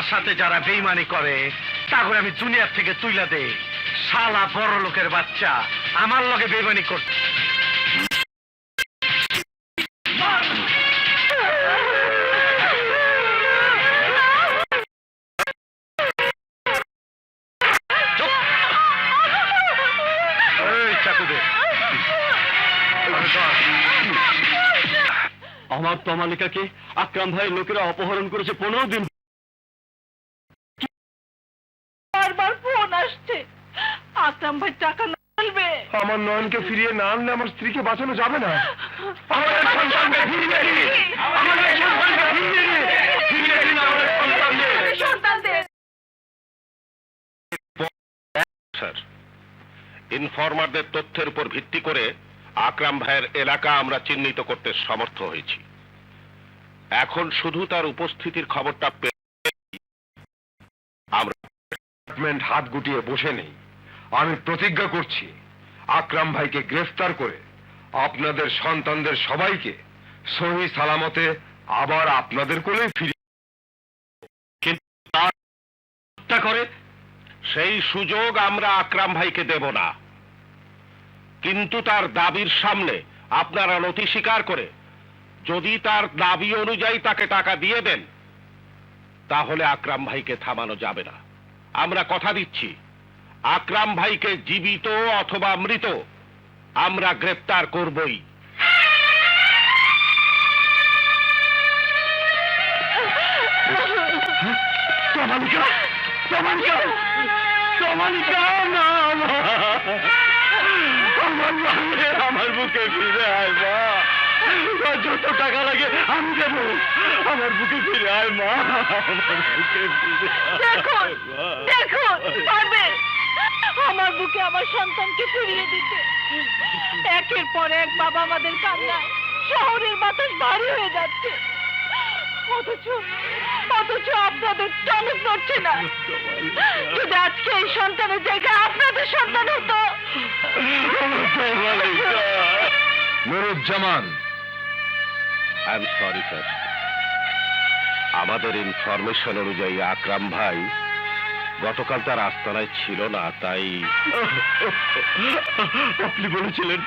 সাথে যারা বেইমানি করে তারপরে আমি দুনিয়ার থেকে তুইলা দেই। শালা বড় লোকের বাচ্চা আমার লগে বেইমানি করছে। আমার তমালিকাকে আকরাম ভাইয়ের লোকেরা অপহরণ করেছে 15 দিন। বারবার ফোন আসছে, আকরাম ভাই টাকা না আনবে। আমার নয়নকে ফিরিয়ে না আনলে আমার স্ত্রীকে বাঁচানো যাবে না। স্যার, ইনফরমারদের তথ্যের উপর ভিত্তি করে আকরাম ভাইয়ের এলাকা আমরা চিহ্নিত করতে সমর্থ হয়েছি। এখন শুধু তার উপস্থিতির খবরটা পেয়ে আমরা হাত গুটিয়ে বসে নেই। আমি প্রতিজ্ঞা করছি আকরাম ভাইকে গ্রেফতার করে আপনাদের সন্তানদের সবাইকে সহি সালামতে আবার আপনাদের কোলে ফিরিয়ে করে সেই সুযোগ আমরা আকরাম ভাইকে দেব না। কিন্তু তার দাবির সামনে আপনারা নথি স্বীকার করে যদি তার দাবি অনুযায়ী তাকে টাকা দিয়ে দেন তাহলে আকরাম ভাইকে থামানো যাবে না। আমরা কথা দিচ্ছি আকরাম ভাইকে জীবিত অথবা মৃত আমরা গ্রেফতার করবই। আমার বুকে ফিরে আয় মা, যত টাকা লাগে আমি দেবো। আমার বুকে ফিরে আয় মা, আমার বুকে ফিরে দেখুন দেখুন পারবে আমার বুকে আমার সন্তানকে ফিরিয়ে দিতে। একের পর এক বাবা আমাদের কান্নায় শহরের বাতাস ভারী হয়ে যাচ্ছে, অথচ আপনাদের টনক নড়ছে না। যদি আজকে এই সন্তানের জায়গায় আপনাদের সন্তান হতো। Nuruzzaman, I am sorry sir, আমাদের ইনফরমেশন অনুযায়ী আকরাম ভাই গতকাল তার আস্তানায় ছিল না, তাই আপনি বলেছিলেন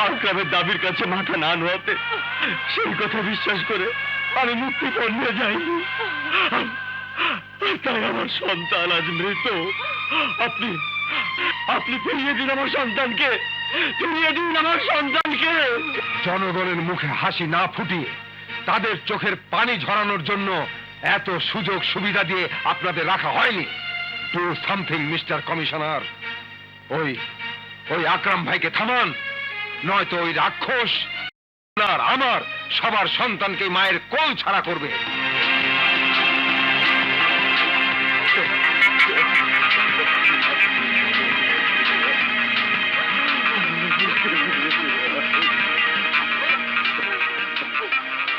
আকরামের দাবির কাছে মাথা না নোয়াতে। সেই কথা বিশ্বাস করে আমি মুক্তিপণ নিয়ে যাইনি, তাই আমার সন্তান আজ মৃত। আপনি ফিরিয়ে দিন আমার সন্তানকে, ফিরিয়ে দিন আমার সন্তানকে। জনগণের মুখে হাসি না ফুটিয়ে তাদের চোখের পানি ঝরানোর জন্য এত সুযোগ সুবিধা দিয়ে আপনাদের রাখা হয়নি। Do something mister commissioner. ওই আকরাম ভাইকে থামান, নয়তো ওই রাক্ষস আর আমার সবার সন্তানকে মায়ের কোল ছাড়া করবে।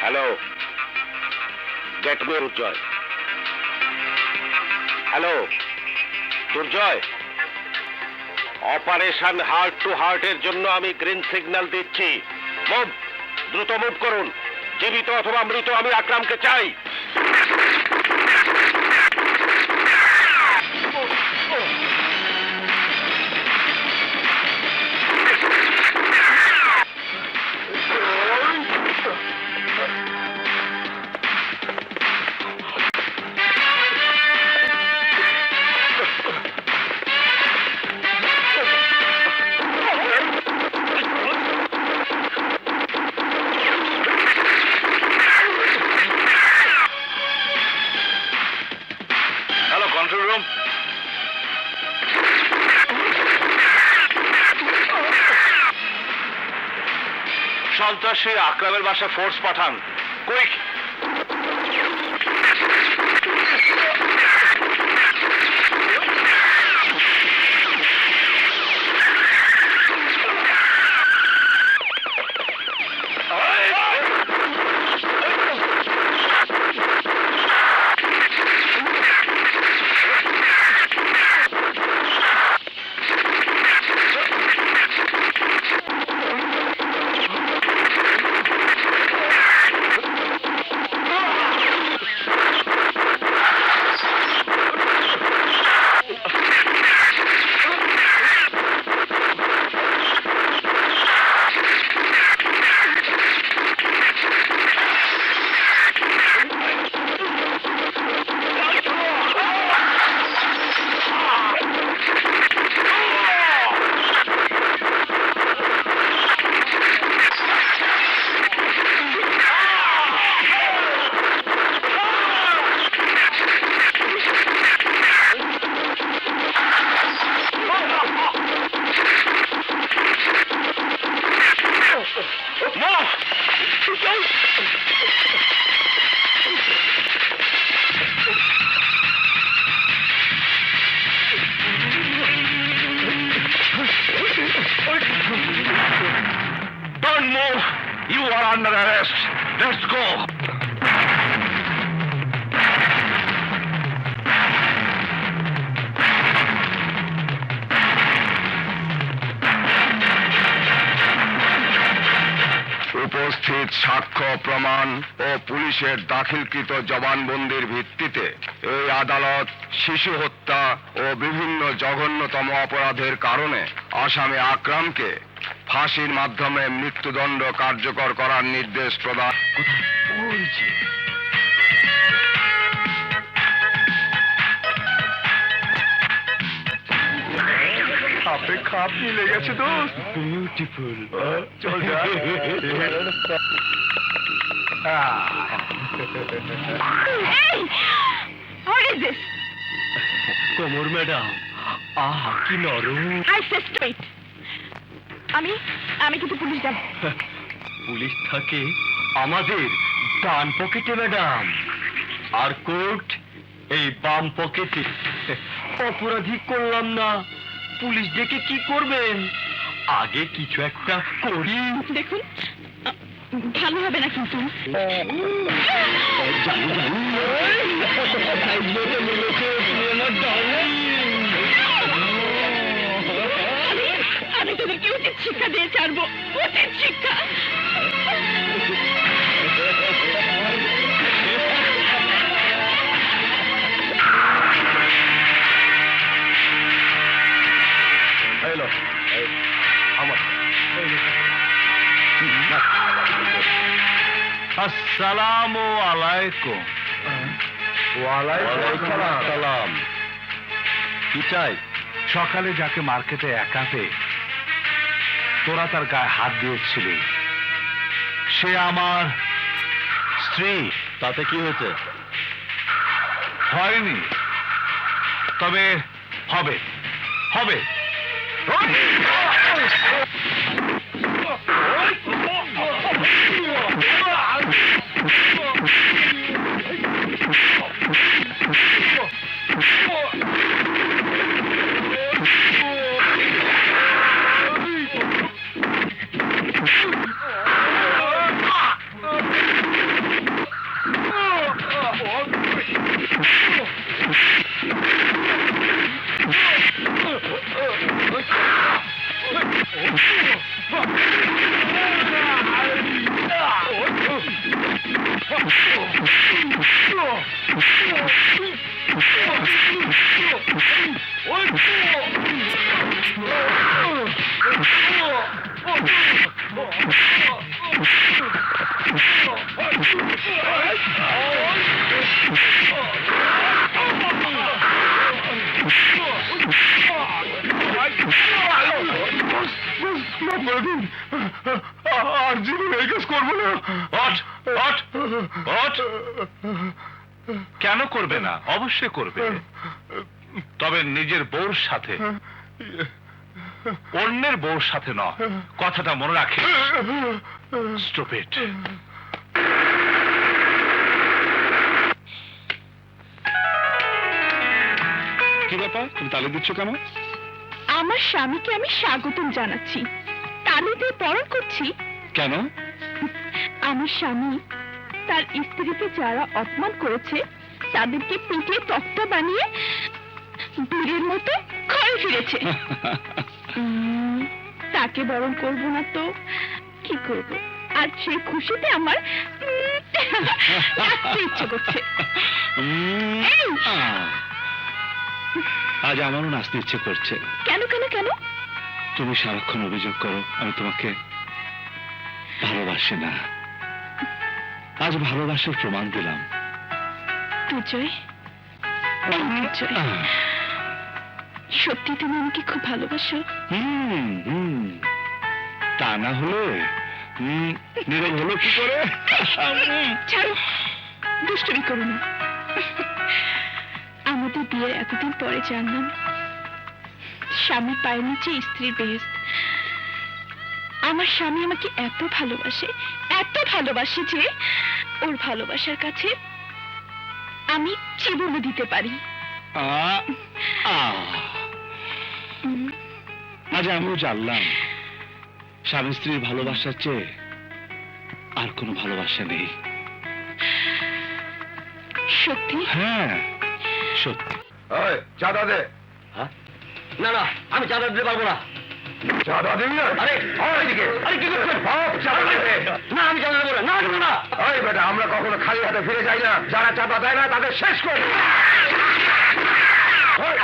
হ্যালো, গেট মি দুর্জয়। হ্যালো দুর্জয়, অপারেশন হার্ট টু হার্টের জন্য আমি গ্রিন সিগন্যাল দিচ্ছি। মুভ, দ্রুত মুভ করুন। জীবিত অথবা মৃত আমি আকরামকে চাই। সন্ত্রাসী আকরামের বাসায় ফোর্স পাঠান, quick. Don't move! You are under arrest. Let's go. উপস্থিত সাক্ষ্য প্রমাণ ও পুলিশের দাখিলকৃত জবানবন্দির ভিত্তিতে এই আদালত শিশু হত্যা ও বিভিন্ন জঘন্যতম অপরাধের কারণে আসামি আকরামকে ফাঁসির মাধ্যমে মৃত্যুদণ্ড কার্যকর করার নির্দেশ প্রদান। আপনি খাপ নিয়ে লেগেছে তো বিউটিফুল চল যা Hey! What is this? কোমর ম্যাডাম, আহা কি নরম। I say straight. আমি কিন্তু পুলিশ যাব। পুলিশ থাকে আমাদের ডান পকেটে ম্যাডাম, আর কোর্ট এই বাম পকেটে। অপরাধী করলাম না, পুলিশ ডেকে কি করবেন? আগে কিছু একটা করি। দেখুন, ভালো হবে না কিন্তু। জানি জানি আমি তোদেরকে উচিত শিক্ষা দিয়ে ছাড়বো, উচিত শিক্ষা। হ্যালো আমার আসসালামু আলাইকুম। ওয়ালাইকুম আসসালাম। কি চাই? সকালে যাকে মার্কেটে একা পেয়ে তোরা তার গায়ে হাত দিয়েছিলি, সে আমার স্ত্রী। তাতে কি হয়েছে? হয়নি, তবে হবে হবে। আর জীবনে এই কাজ করবো না। কেন করবে না? অবশ্যই করবে, তবে নিজের বউর সাথে, অন্যের বউর সাথে নয়। কথাটা মনে রাখে। স্টুপিড। কি ব্যাপার, তুমি তালি দিচ্ছ কেন? আমার স্বামীকে আমি স্বাগতম জানাচ্ছি, তালি দিয়ে বরণ করছি। কেন? আমার স্বামী তার স্ত্রীকে যারা অপমান করেছে তাদেরকে পিটিয়ে তক্তা বানিয়ে বীরের মতো ঘরে ফিরেছে। তাকে বরণ করব না তো কি করব? আর সেই খুশিতে আমার নাচতে ইচ্ছে করছে। এই! আজ আমারও নাচতে ইচ্ছে করছে। কেন কেন কেন? তুমি সারাক্ষণ অভিযোগ করো আমি তোমাকে ভালোবাসি না। আজ ভালোবাসার প্রমাণ দিলাম। দুজয়, সত্যি তুমি আমাকে খুব ভালোবাসো? তা না হলে নীরব হলো কি করে? ছাড়ো, দুষ্টুমি করো না। আমাদের বিয়ের এতদিন পরে জানলাম স্বামী পায়ের নিচে স্ত্রীর বেহেশত। আমার স্বামী আমাকে এত ভালোবাসে যে ওর ভালোবাসার কাছে আমি জীবনও দিতে পারি। আজ আমিও জানলাম স্বামী স্ত্রীর ভালোবাসার চেয়ে আর কোনো ভালোবাসা নেই। সত্যি? হ্যাঁ সত্যি। ওই চাঁদা দে। না না, আমি চাঁদা দিতে পারবো না। চাঁদা দিবি না? আরে ওইদিকে। আরে কি করছেন? সব চাঁদা দেবে। না আমি চাঁদা দেবো না, না দেবো না। ওই বেটা, আমরা কখনো খালি হাতে ফিরে যাই না। যারা চাঁদা দেয় না তাদের শেষ করে দিই। ওই,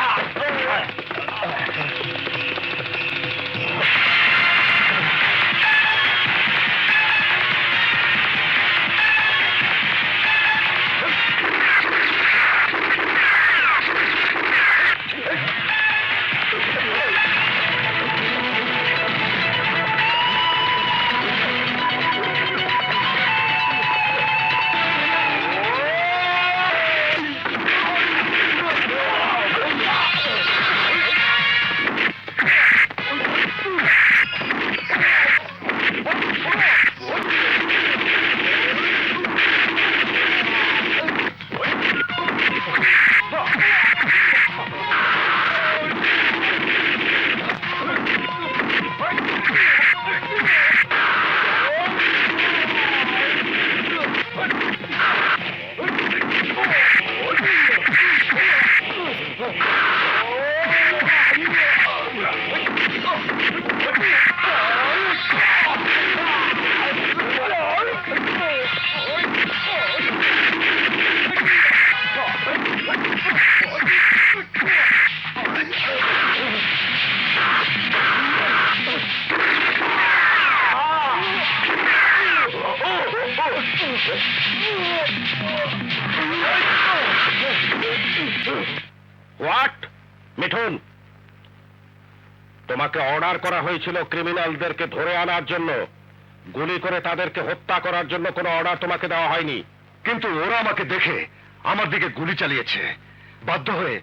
হোয়াট মিঠুন, তোমাকে অর্ডার করা হয়েছিল ক্রিমিনালদেরকে ধরে আনার জন্য, গুলি করে তাদেরকে হত্যা করার জন্য কোনো অর্ডার তোমাকে দেওয়া হয়নি। কিন্তু ওরা আমাকে দেখে আমার দিকে গুলি চালিয়েছে। বাধ্য হয়ে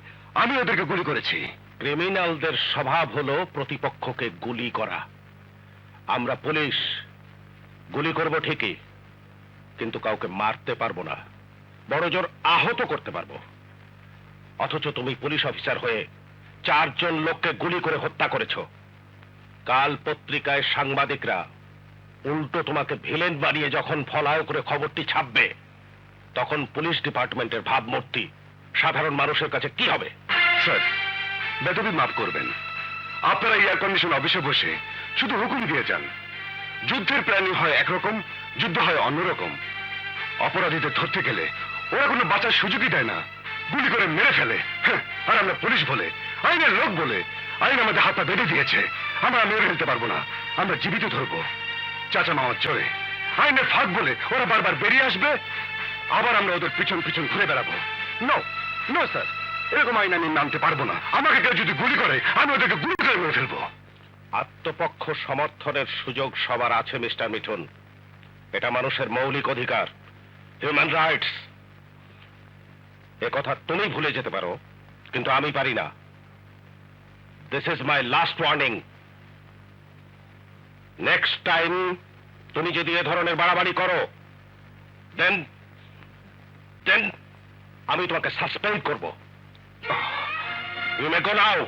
আমি ওদেরকে গুলি করেছি। ক্রিমিনালদের স্বভাব হলো প্রতিপক্ষকে গুলি করা। আমরা পুলিশ গুলি করব ঠিকই, কিন্তু কাউকে মারতে পারবো না, বড় জোর আহত করতে পারবো। অথচ তুমি পুলিশ অফিসার হয়ে 4 জন লোককে গুলি করে হত্যা করেছো। কাল পত্রিকায় সাংবাদিকরা উল্টো তোমাকে ভিলেন বানিয়ে যখন ফলাও করে খবরটি ছাপবে, তখন পুলিশ ডিপার্টমেন্টের ভাবমূর্তি সাধারণ মানুষের কাছে কি হবে? স্যার, বেদবি মাফ করবেন। আপনারা এয়ার কন্ডিশন অফিসে বসে শুধু হুকুম দিয়ে যান। যুদ্ধের প্ল্যানিং হয় একরকম, যুদ্ধ হয় অন্যরকম। অপরাধীদের ধরতে গেলে ওরা কোনো বাঁচার সুযোগই দেয় না, গুলি করে মেরে ফেলে। হ্যাঁ, আর আমরা পুলিশ বলে, আইনের লোক বলে আইন আমাদের হাত পা বেঁধে দিয়েছে। আমরা মেরে ফেলতে পারবো না, আমরা জীবিত ধরবো। চাচা মামার জোরে আইনের ফাঁক বলে ওরা বারবার বেরিয়ে আসবে, আবার আমরা ওদের পিছন পিছন ঘুরে বেড়াবো। নো নো স্যার, এরকম আইন আমি মানতে পারবো না। আমাকে কেউ যদি গুলি করে আমি ওদেরকে গুলি করে মেরে ফেলবো। আত্মপক্ষ সমর্থনের সুযোগ সবার আছে মিস্টার মিঠুন। এটা মানুষের মৌলিক অধিকার, হিউম্যান রাইটস। এ কথা তুমি ভুলে যেতে পারো, কিন্তু আমি পারি না। This is my last warning. Next time তুমি যদি এ ধরনের বাড়াবাড়ি করো, দেন আমি তোমাকে সাসপেন্ড করব। You may go now.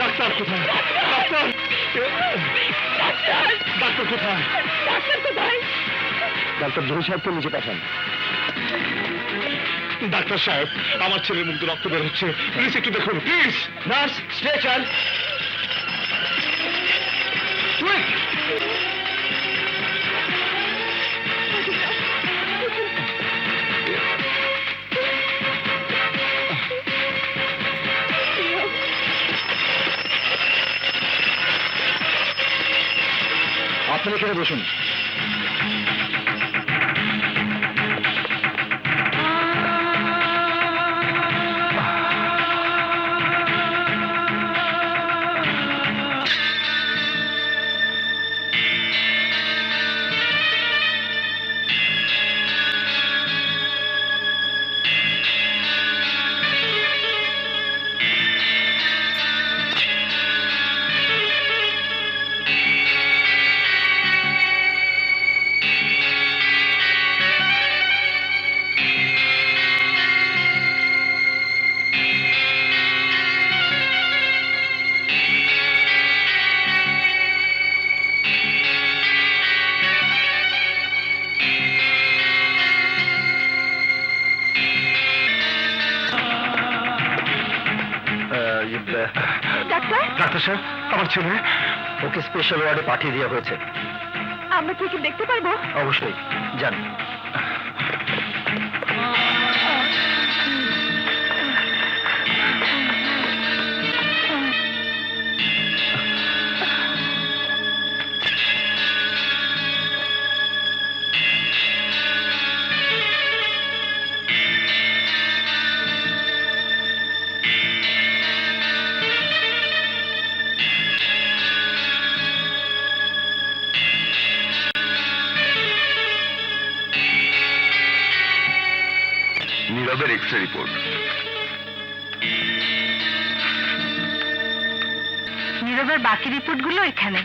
Doctor কোথায়? ডাক্তার ডাক্তার কোথায়? ডাক্তার কোথায়? ডাক্তার জহি সাহেবকে নিচে পাঠান। ডাক্তার সাহেব, আমার ছেলের মুখ দিয়ে রক্ত বের হচ্ছে, প্লিজ একটু দেখুন, প্লিজ। Nurse, stretcher. আপনি এখানে বসুন। ডাক্তার, ডাক্তার সাহেব, আমার ছেলে, ওকে স্পেশাল ওয়ার্ডে পাঠিয়ে দেওয়া হয়েছে। আমরা কি একে দেখতে পারবো? অবশ্যই, যান। নীরবের এক্স রে রিপোর্ট। নীরবের বাকি রিপোর্টগুলো এখানে।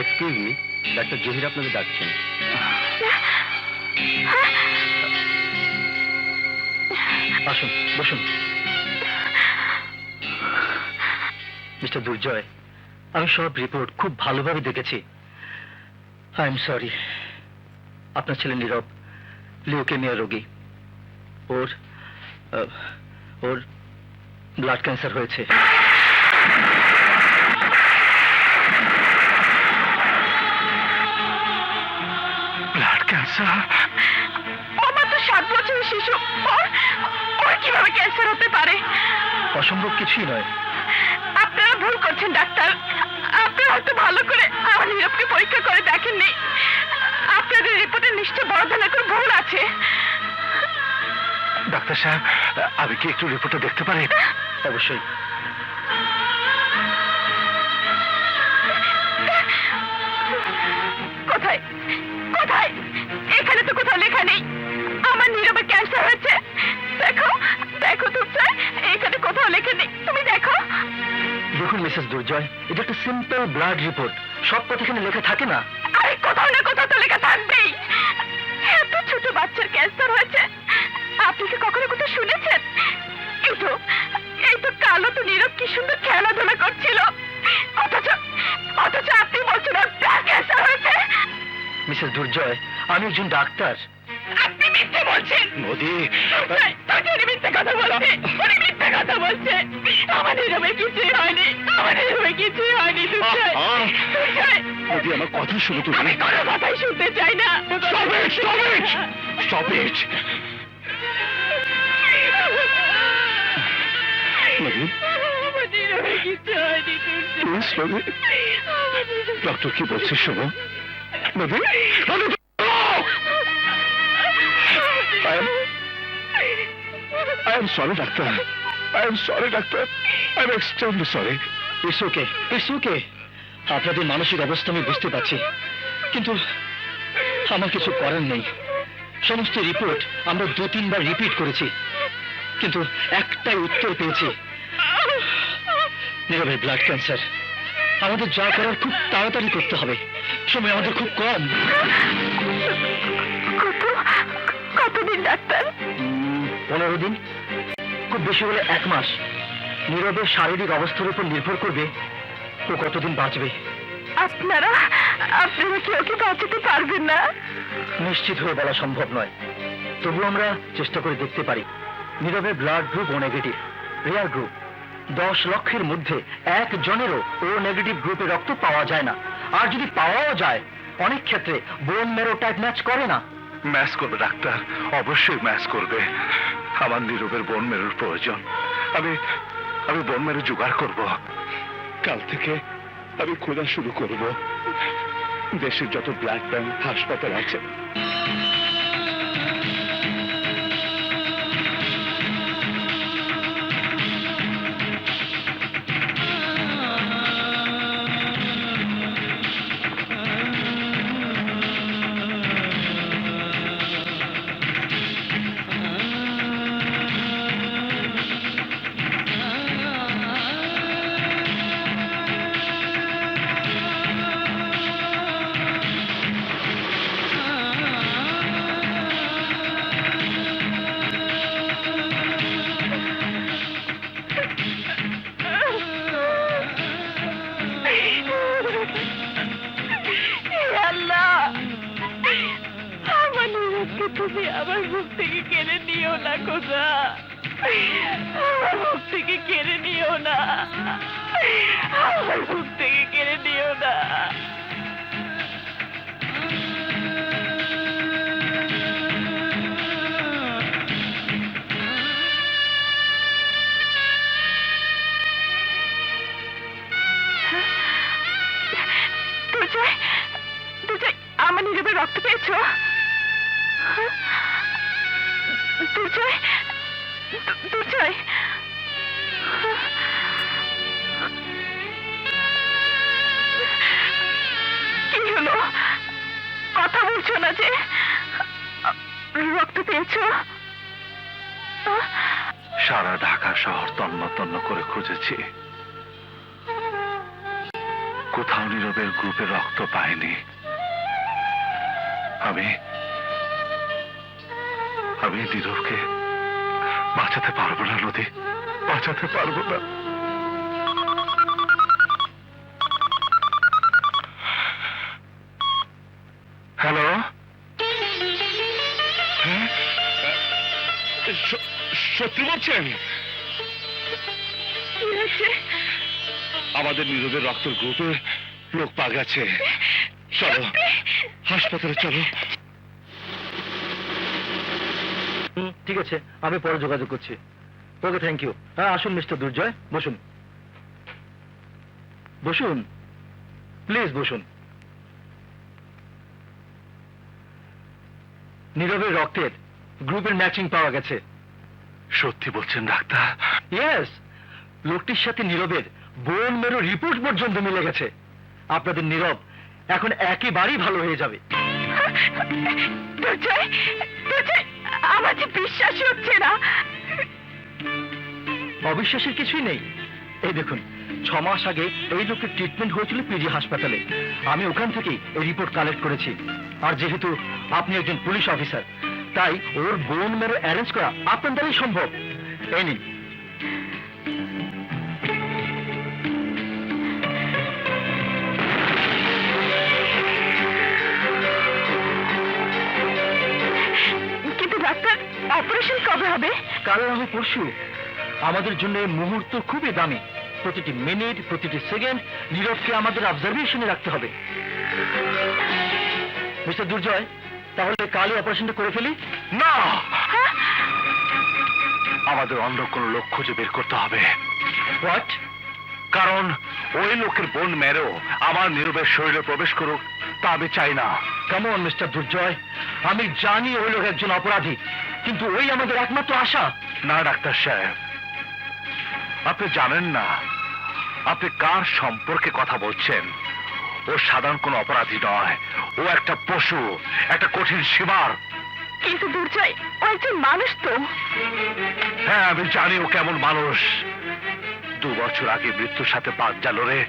এক্সকিউজ মি, ডাক্তার জহির আপনাকে ডাকছেন। আসুন, বসুন। মিস্টার দুর্জয়, আমি সব রিপোর্ট খুব ভালোভাবে দেখেছি। আই এম সরি, আপনার ছেলে নীরব লিউকেমিয়া রোগী। ওর ব্লাড ক্যান্সার হয়েছে। Blood cancer? আমার তো 7 বছরের শিশু, ওর কিভাবে ক্যান্সার হতে পারে? অসম্ভব কিছুই নয়। আপনারা ভুল করছেন ডাক্তার। আপনারা হয়তো ভালো করে আমার নীরবকে পরীক্ষা করে দেখেননি। আপনাদের রিপোর্টে নিশ্চয় বড় ধরনের কোনো ভুল আছে। ডাক্তার সাহেব, আমি কি একটু রিপোর্টটা দেখতে পারি? অবশ্যই। কোথায় কোথায়? এখানে তো কোথাও লেখা নেই আমার নীরবের ক্যান্সার হয়েছে। দেখো দেখো দুর্জয়, এখানে কোথাও লেখা নেই, তুমি দেখো। দেখুন মিসেস দুর্জয়, এটা একটা সিম্পল ব্লাড রিপোর্ট, সব কথা এখানে লেখা থাকে না। আরে কোথাও না কোথাও তো লেখা থাকবেই। এত ছোট বাচ্চার ক্যান্সার হয়েছে, আপনি কি কখনো কোথাও শুনেছেন? এই তো কালো তো নীরব কি সুন্দর খেলাধুলা করছিল, অথচ আপনি বলছেন ওর ব্লাড ক্যান্সার হয়েছে। মিসেস দুর্জয়, আমি একজন ডাক্তার। আপনি মিথ্যে বলছেন। মোদি, উনি মিথ্যে কথা বলছে, উনি মিথ্যে কথা বলছে। আমার নীরবের কিছুই হয়নি, আমার নীরবের কিছুই হয়নি। দুর্জয়, দুর্জয়, মোদি, আমার কথা শুনে তুমি। আমি কোনো কথাই শুনতে চাই না। Stop it! Stop it! Stop it! Modi, আমার নীরবের কিছু হয়নি। প্লিজ মোদি, ডক্টর কি বলছে শোনো। Modi, I am sorry, doctor. I am sorry, doctor. I am extremely sorry. It's okay. It's okay. আপনাদের মানসিক অবস্থা আমি বুঝতে পারছি, কিন্তু আমার কিছু করার নেই। সমস্ত রিপোর্ট আমরা 2-3 বার রিপিট করেছি, কিন্তু একটাই উত্তর পেয়েছি, নীরবের ব্লাড ক্যান্সার। আমাদের যা করার খুব তাড়াতাড়ি করতে হবে, সময় আমাদের খুব কম। কতদিন ডাক্তার? 15 দিন, খুব বেশি হলে 1 মাস। নীরবের শারীরিক অবস্থার উপর নির্ভর করবে ও কতদিন বাঁচবে। আপনারা আপনারা কেউ কি বাঁচাতে পারবেন না? নিশ্চিত হয়ে বলা সম্ভব নয়, তবু আমরা চেষ্টা করে দেখতে পারি। নীরবের ব্লাড গ্রুপ ও নেগেটিভ, রেয়ার গ্রুপ। 10 লক্ষের মধ্যে 1 জনেরও ও নেগেটিভ গ্রুপে রক্ত পাওয়া যায় না। আর যদি পাওয়াও যায়, অনেক ক্ষেত্রে বোন ম্যারো টাইপ ম্যাচ করে না। ম্যাচ করবে ডাক্তার, অবশ্যই ম্যাচ করবে। আমার নীরবের বোন মেরুর প্রয়োজন। আমি বোন মেরু জোগাড় করব। কাল থেকে আমি খোঁজা শুরু করব। দেশের যত ব্লাড ব্যাংক হাসপাতাল আছে আল্লাহ, আমার নীরবকে তুমি আমার মুখ থেকে কেড়ে নিও না খোদা, আমার মুখ থেকে কেড়ে নিও না, আমার মুখ থেকে কেড়ে নিও না। দুর্জয়, দুর্জয়, আমার নীরবের রক্ত পেয়েছো? দুর্জয়, দুর্জয়, কি হলো? কথা বলছো না যে? রক্ত পেয়েছো? সারা ঢাকা শহর তন্ন তন্ন করে খুঁজেছি, কোথাও নীরবের গ্রুপে রক্ত পাইনি। আমি নীরবকে বাঁচাতে পারবো না নদী, বাঁচাতে পারবো না। হ্যালো, সত্যি বলছেন? কি হয়েছে? আমাদের নীরবের রক্তের গ্রুপে লোক পা গেছে। চলো হাসপাতালে চলো। ঠিক আছে, আমি পরে যোগাযোগ করছি। ওকে, থ্যাংক ইউ। হ্যাঁ, আসুন মিস্টার দুর্জয়, বসুন বসুন, প্লিজ বসুন। নীরবের রক্তের গ্রুপের ম্যাচিং পাওয়া গেছে। সত্যি বলছেন ডাক্তার? ইয়েস, লোকটির সাথে নীরবের বোন মেরো রিপোর্ট পর্যন্ত মিলে গেছে। আপনাদের নীরব এখন একেবারেই ভালো হয়ে যাবে। দুর্জয়, দুর্জয়, আমার যে বিশ্বাসই হচ্ছে না। অবিশ্বাসের কিছুই নেই। এই দেখুন, 6 মাস আগে এই লোকের ট্রিটমেন্ট হয়েছিল পিজি হাসপাতালে। আমি ওখান থেকেই এই রিপোর্ট কালেক্ট করেছি। আর যেহেতু আপনি একজন পুলিশ অফিসার, তাই ওর বোন মেরো অ্যারেঞ্জ করা আপনার দ্বারাই সম্ভব। এই নিন। কিন্তু ডাক্তার, অপারেশন কবে হবে? কাল না হয় পরশু। আমাদের জন্য এই মুহূর্ত খুবই দামি। প্রতিটি মিনিট, প্রতিটি সেকেন্ড নীরবকে আমাদের অবজারভেশনে রাখতে হবে। মিস্টার দুর্জয়, তাহলে কালই অপারেশনটা করে ফেলি? না, আমাদের অন্য কোনো লোক খুঁজে বের করতে হবে। হোয়াট? কারণ ওই লোকের বোন মেরো আমার নীরবের শরীরে প্রবেশ করুক, তা আমি চাই না। কাম অন মিস্টার দুর্জয়, আমি জানি ওই লোক একজন অপরাধী, কিন্তু ওই আমাদের একমাত্র আশা। না ডাক্তার সাহেব, আপনি জানেন না আপনি কার সম্পর্কে কথা বলছেন। ও সাধারণ কোনো অপরাধী নয়, ও একটা পশু, একটা কঠিন সীমার। কিন্তু দুর্জয়, ও একজন মানুষ তো। হ্যাঁ, আমি জানি ও কেমন মানুষ। 2 বছর আগে মৃত্যুর সাথে পাঞ্জা লড়ে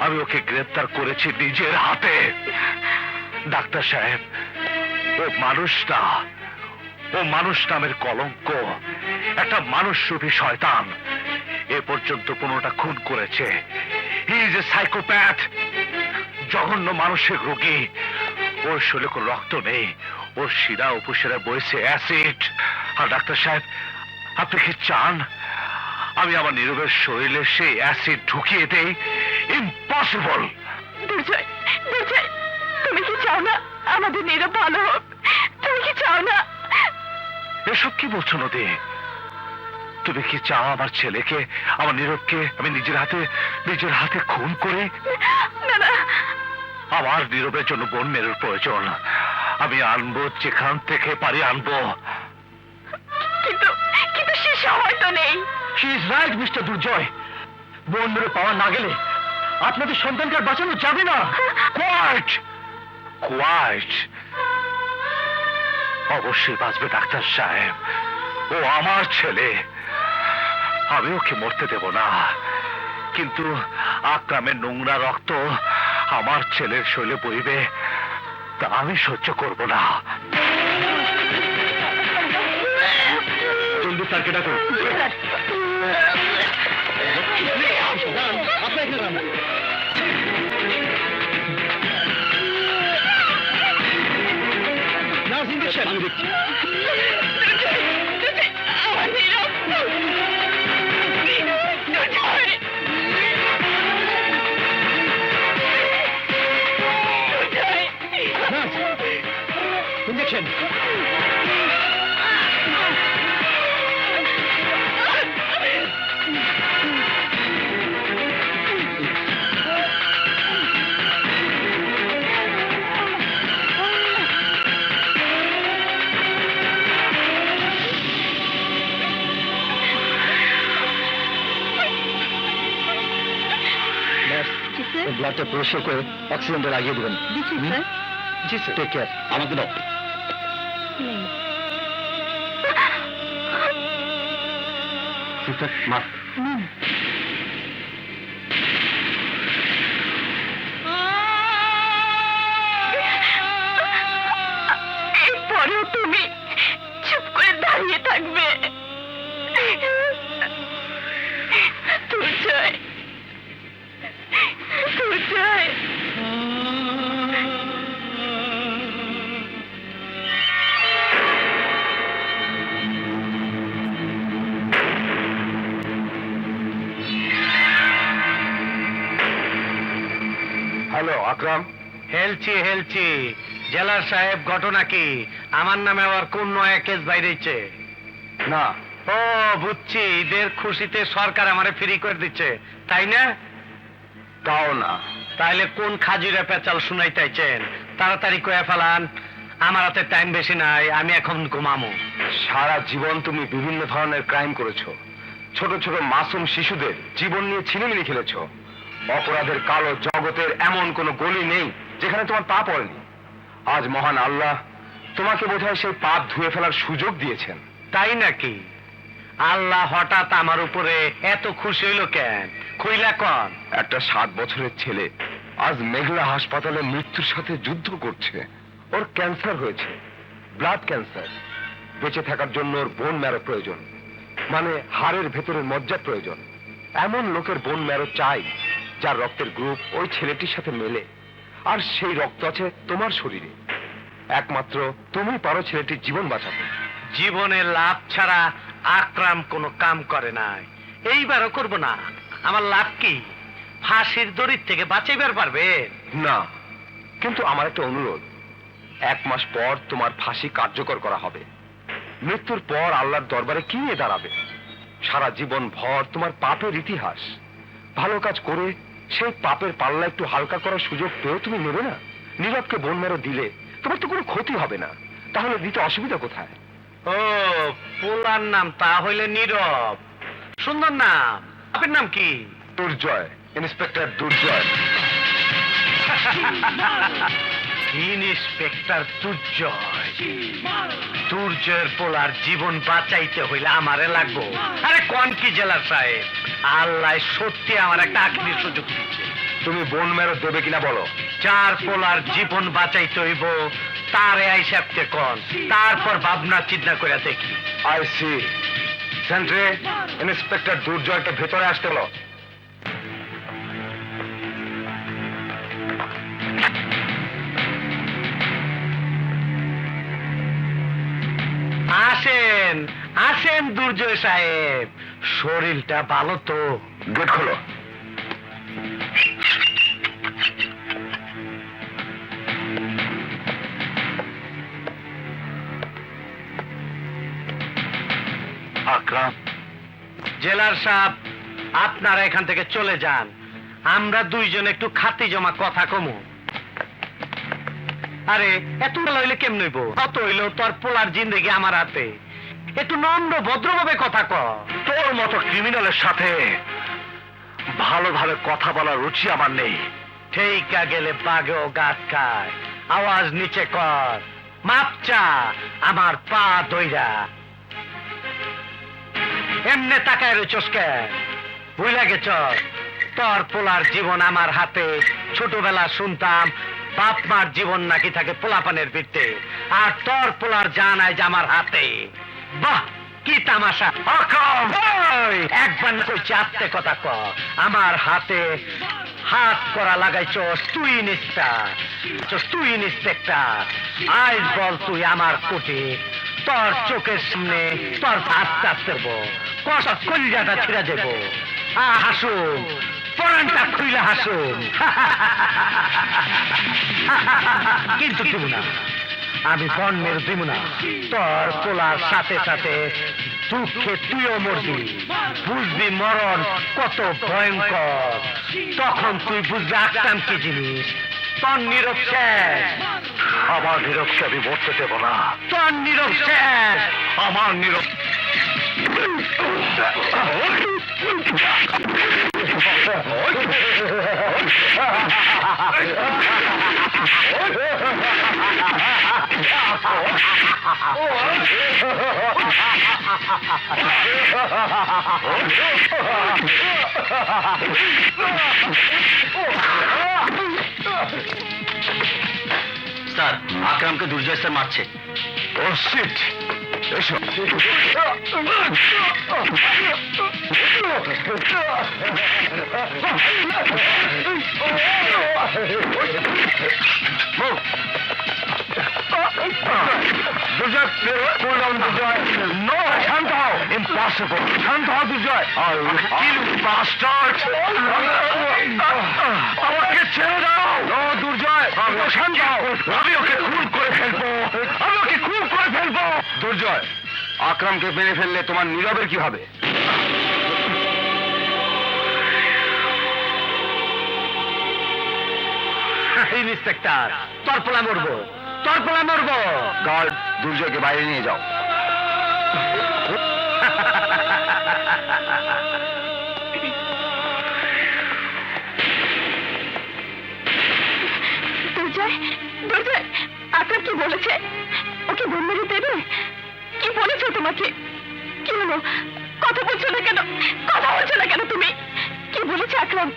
আমি ওকে গ্রেফতার করেছি নিজের হাতে। ডাক্তার সাহেব, ও মানুষ না, ও মানুষ নামের কলঙ্ক, একটা মানুষরূপী শয়তান। এ পর্যন্ত 15টা খুন করেছে। He is a psychopath. জঘন্য মানসিক রোগী। ওর শরীরে কোনো রক্ত নেই, ওর শিরা উপশিরা বইছে অ্যাসিড। আর ডাক্তার সাহেব, আপনি কি চান আমি আমার নীরবের শরীরে সেই অ্যাসিড ঢুকিয়ে দেই? ইম্পসিবল। দুর্জয়, দুর্জয়, তুমি কি চাও না আমাদের নীরব ভালো হোক? তুমি কি চাও না? এসব কি বলছো নদী? তুমি কি চাও আমার ছেলেকে, আমার নীরবকে আমি নিজের হাতে খুন করে? না না, আমার নীরবের জন্য বোন মেরুর প্রয়োজন। আমি আনবো, যেখান থেকে পারি আনবো। কিন্তু কিন্তু সে সময় তো নেই। শি ইজ রাইট মিস্টার দুর্জয়। বোন মেরে পাওয়া না গেলে আপনাদের সন্তানকে আর বাঁচানো যাবে না। কোয়াইট কোয়াইট অবশ্যই বাঁচবে ডাক্তার সাহেব। ও আমার ছেলে, আমি ওকে মরতে দেব না। কিন্তু আকরামের নোংরা রক্ত আমার ছেলের শরীরে বইবে, তা আমি সহ্য করব না। জলদি স্যারকে ডাকুন। আমি দেখছি। আমার নীরব, দুর্জয়, দুর্জয়। ইঞ্জেকশন। ব্লাডটা পরিষ্কার করে অক্সিজেনটা লাগিয়ে দেবেন। দিচ্ছি স্যার। জি স্যার। Take care. আমাকে দাও। সিস্টার মার। এরপরেও তুমি চুপ করে দাঁড়িয়ে থাকবে? দুর্জয়, দুর্জয়। হ্যালো আকরাম। হেলছি জেলার সাহেব, ঘটনা কি? আমার নামে আবার কোন নয়া কেস বাইরেছে? না, ও বুঝছি, ঈদের খুশিতে সরকার আমারে ফ্রি করে দিচ্ছে, তাই না? তাও না। তাইলে কোন খাজিরা পেঁচাল শুনাইতেছেন? তাড়াতাড়ি কয়ে ফেলান, আমার হাতে টাইম বেশি নাই, আমি এখন ঘুমামো। সারা জীবন তুমি বিভিন্ন ধরনের ক্রাইম করেছো। ছোট ছোট মাসুম শিশুদের জীবন নিয়ে ছিনিমিনি খেলেছো। অপরাধের কালো জগতের এমন কোনো গলি নেই যেখানে তোমার পা পড়েনি। আজ মহান আল্লাহ তোমাকে বোধহয় সেই পাপ ধুয়ে ফেলার সুযোগ দিয়েছেন। তাই নাকি? আল্লাহ হঠাৎ আমার উপরে এত খুশি হইল কেন? খুইলা কন। একটা 7 বছরের ছেলে আজ মেঘলা হাসপাতালে মৃত্যুর সাথে যুদ্ধ করছে। ওর ক্যান্সার হয়েছে, ব্লাড ক্যান্সার। বেঁচে থাকার জন্য ওর বোন ম্যারো প্রয়োজন, মানে হাড়ের ভেতরের মজ্জা প্রয়োজন। এমন লোকের বোন ম্যারো চাই যার রক্তের গ্রুপ ওই ছেলেটির সাথে মেলে। আর সেই রক্ত আছে তোমার শরীরে। একমাত্র তুমি পারো ছেলেটির জীবন বাঁচাতে। জীবনের লাভ ছাড়া আকরাম কোনো কাম করে নাই, এইবারও করব না। আমার লাভ কি? ফাঁসির দড়ির থেকে বাঁচাইবার পারবে না, কিন্তু আমার একটা অনুরোধ। 1 মাস পর তোমার ফাঁসি কার্যকর করা হবে। মৃত্যুর পর আল্লাহর দরবারে কি নিয়ে দাঁড়াবে? সারা জীবন ভর তোমার পাপের ইতিহাস। ভালো কাজ করে সেই পাপের পাল্লা একটু হালকা করার সুযোগ পেয়েও তুমি নেবে না? নীরবকে বোন মেরো দিলে তোমার তো কোনো ক্ষতি হবে না, তাহলে দিতে অসুবিধা কোথায়? ও, পোলার নাম তা হইলে নীরব। সুন্দর নাম। আপনার নাম কি? দুর্জয়, ইন্সপেক্টর দুর্জয়। ইন্সপেক্টর দুর্জয়। দুর্জয়ের পোলার জীবন বাঁচাইতে হইলে আমারে লাগবো। আরে কোন কি জেলার সাহেব, আল্লাহ সত্যি আমার একটা আখির সুযোগ দিচ্ছে। তুমি বোন মেরো দেবে কিনা বলো। চার পোলার জীবন বাঁচাইতে হইব, তারে আইসাবকে কোন, তারপর ভাবনা চিন্তা করে দেখি। I see. সেন্ট্রে, ইন্সপেক্টর দুর্জয়কে ভেতরে আসতে বলো। আসেন আসেন দুর্জয় সাহেব, শরীরটা ভালো তো? গেট খোলো। আকরাম, জেলার সাহেব আপনারা এখান থেকে চলে যান, আমরা দুইজন একটু খাতি জমা কথা কমু। আরে এত হইলে কেমন হইব? অত হইলেও তোর পোলার জিন্দেগি আমার হাতে, একটু নম্র ভদ্রভাবে কথা ক। তোর মতো ক্রিমিনালের সাথে ভালোভাবে কথা বলার রুচি আমার নেই। ঠিকা গেলে বাঘেও গাছ খায়, আওয়াজ নিচে কর, মাপ চা আমার পা দইরা। এমনে তাকায় রয়েছস কেন? ভুইলা গেছ তোর পোলার জীবন আমার হাতে। ছোটবেলা শুনতাম বাপ মার জীবন নাকি থাকে পোলাপানের পিঠে, আর তোর পোলার জানায় যে আমার হাতে। বাহ কি তামাশা! ওই, একবার না কইছি আত্মে কথা ক। আমার হাতে হাত করা লাগাইছস তুই ইন্সপেক্টর। আজ বল তুই আমার কোটি, তোর চোখের সামনে তোর হাত কাটতেব, কষা কলিজাটা ছিঁড়া দেব। হাসুন, পরানটা খুইলে হাসুন। কিন্তু দিব না, আমি বন্যের দিব না। তোর পোলার সাথে সাথে দুঃখে তুইও মরবি, বুঝবি মরণ কত ভয়ঙ্কর। তখন তুই বুঝবি আকরাম কি জিনিস। তোর নীরব শেষ। আমার নীরবকে আমি মরতে দেব না। তোর নীরব শেষ। আমার নীরব স্যার, আকরামকে দুর্জয় স্যার মারছে। ও শিট, এসো। দুর্জয়, cool down, দুর্জয়। No, শান্ত হও। Impossible. শান্ত হও দুর্জয়। Kill you bastard. আমাকে ছেড়ে দাও। No, দুর্জয়, শান্ত হও। আমি ওকে খুন করে ফেলবো। দুর্জয়, আকরামকে মেরে ফেললে তোমার নীরবের কি হবে? ইন্সপেক্টর, তোর পোলা মরবো। গার্ড, দুর্জয়কে বাইরে নিয়ে যাও। দুর্জয়, আকরাম কি বলেছে? ওকে বোন মেরে দেবে? কি বলেছে তোমাকে? কি হলো? কথা বলছো না কেন তুমি? কি বলেছে আকরাম?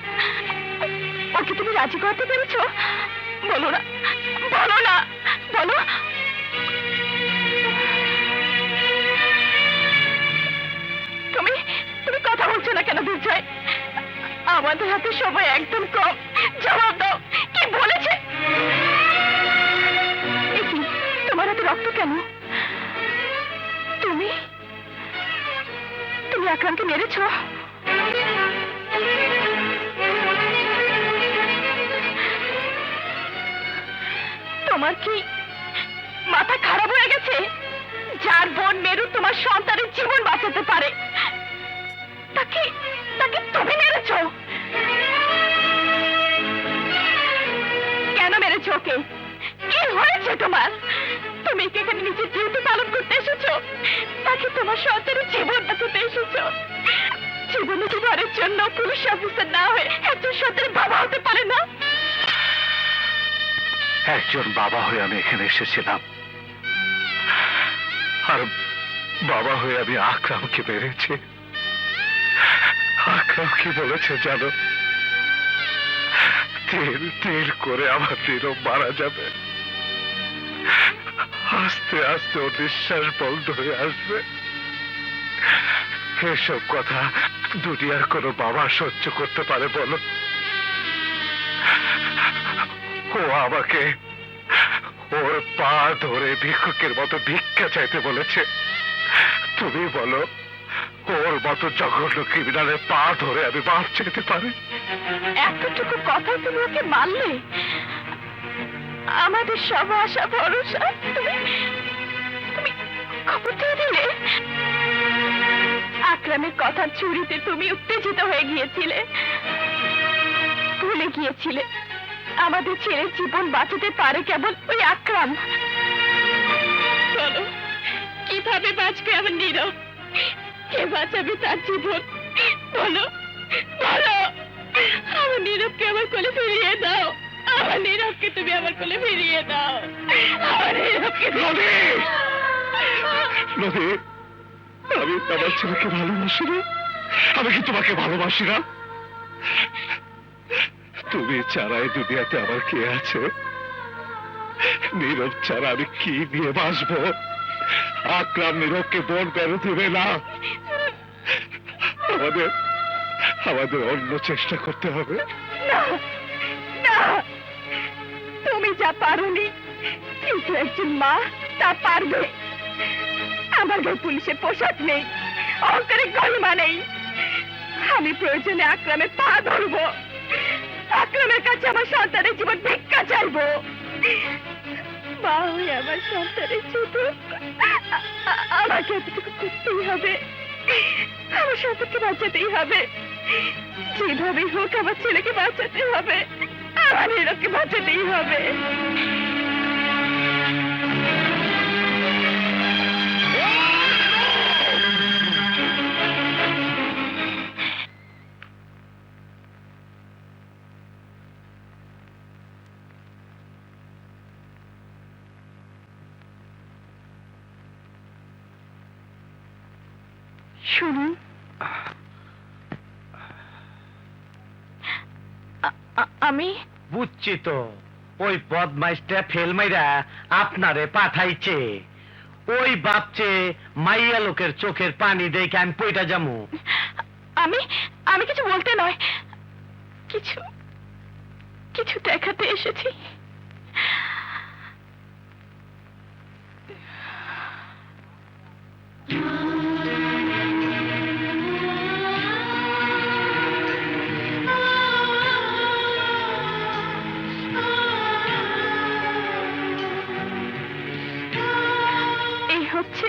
ওকে তুমি রাজি করতে পেরেছো? বলো না। তুমি কথা বলছো না কেন দুর্জয়? আমাদের হাতে সময় একদম কম, জবাব দাও, কি বলেছে? তোমার হাতে রক্ত কেন? তুমি আকরামকে মেরেছ? তোমার কি মাথা খারাপ হয়ে গেছে? যার বোন মেরু তোমার সন্তানের জীবন বাঁচাতে পারে, তাকে তুমি মেরেছ? কেন মেরেছ ওকে? কি হয়েছে তোমার? তুমি কি এখানে নিজের ডিউটি পালন করতে এসেছো, তাকে তোমার সন্তানের জীবন বাঁচাতে এসেছো? জীবন অধিকারের জন্য পুলিশ অফিসার না হয়ে একজন সন্তানের বাবা হতে পারে না? একজন বাবা হয়ে আমি এখানে এসেছিলাম, আর বাবা হয়ে আমি আকরামকে মেরেছি। আকরাম কি বলেছে জানো? তেল করে আমার নীরব মারা যাবে, আস্তে আস্তে ওর নিঃশ্বাস বন্ধ হয়ে আসবে। এসব কথা দুনিয়ার কোনো বাবা সহ্য করতে পারে বলো? ও আমাকে ওর পা ধরে ভিক্ষুকের মতো ভিক্ষা চাইতে বলেছে। তুমি বলো, ওর মতো জঘন্য ক্রিমিনালের পা ধরে আমি বাস যেতে পারি? এতটুকু কথা তুমি ওকে মানলে? আমাদের সব আশা ভরসা তুমি তুমি খবর দিয়ে দিলে। আকরামের কথা চুরিতে তুমি উত্তেজিত হয়ে গিয়েছিলে, ভুলে গিয়েছিলে আমাদের ছেলের জীবন বাঁচাতে পারে কেবল ওই আকরাম। বলো, কিভাবে বাঁচবে আমার নীরব? কে বাঁচাবে তার জীবন? বলো বলো, আমার নীরবকে আমার কোলে ফিরিয়ে দাও। আমার নীরবকে তুমি আমার কোলে ফিরিয়ে দাও। আমার নীরবকে নদী! নদী, আমি আমার ছেলেকে ভালোবাসি না। আমি কি তোমাকে ভালোবাসি না? তুমি ছাড়া এই দুনিয়াতে আমার কে আছে? নীরব ছাড়া আমি কি নিয়ে বাঁচবো? আকরাম নীরবকে বোন বেরো দেবে না। আমাদের আমাদের অন্য চেষ্টা করতে হবে। না না, তুমি যা পারোনি কিন্তু একজন মা তা পারবে। আমার গায়ে পুলিশের পোশাক নেই, অহংকারের গরিমা নেই। আমি প্রয়োজনে আকরামের পা ধরবো, আকরামের কাছে আমার সন্তানের জীবন ভিক্ষা চাইবো। মা হয়ে আমার সন্তানের জীবন আমাকে এতটুকু করতেই হবে। আমার সন্তানকে বাঁচাতেই হবে, যেভাবেই হোক আমার ছেলেকে বাঁচাতে হবে, আমার নীরবকে বাঁচাতেই হবে। শুনুন, আমি বুঝছি তো, ওই বদমাইশটা ফেল মাইরা আপনারে পাঠাইছে। ওই ভাবছে মাইয়া লোকের চোখের পানি দেখে আমি পইটা যামু। আমি আমি কিছু বলতে নয়, কিছু কিছু দেখাতে এসেছি। এই হচ্ছে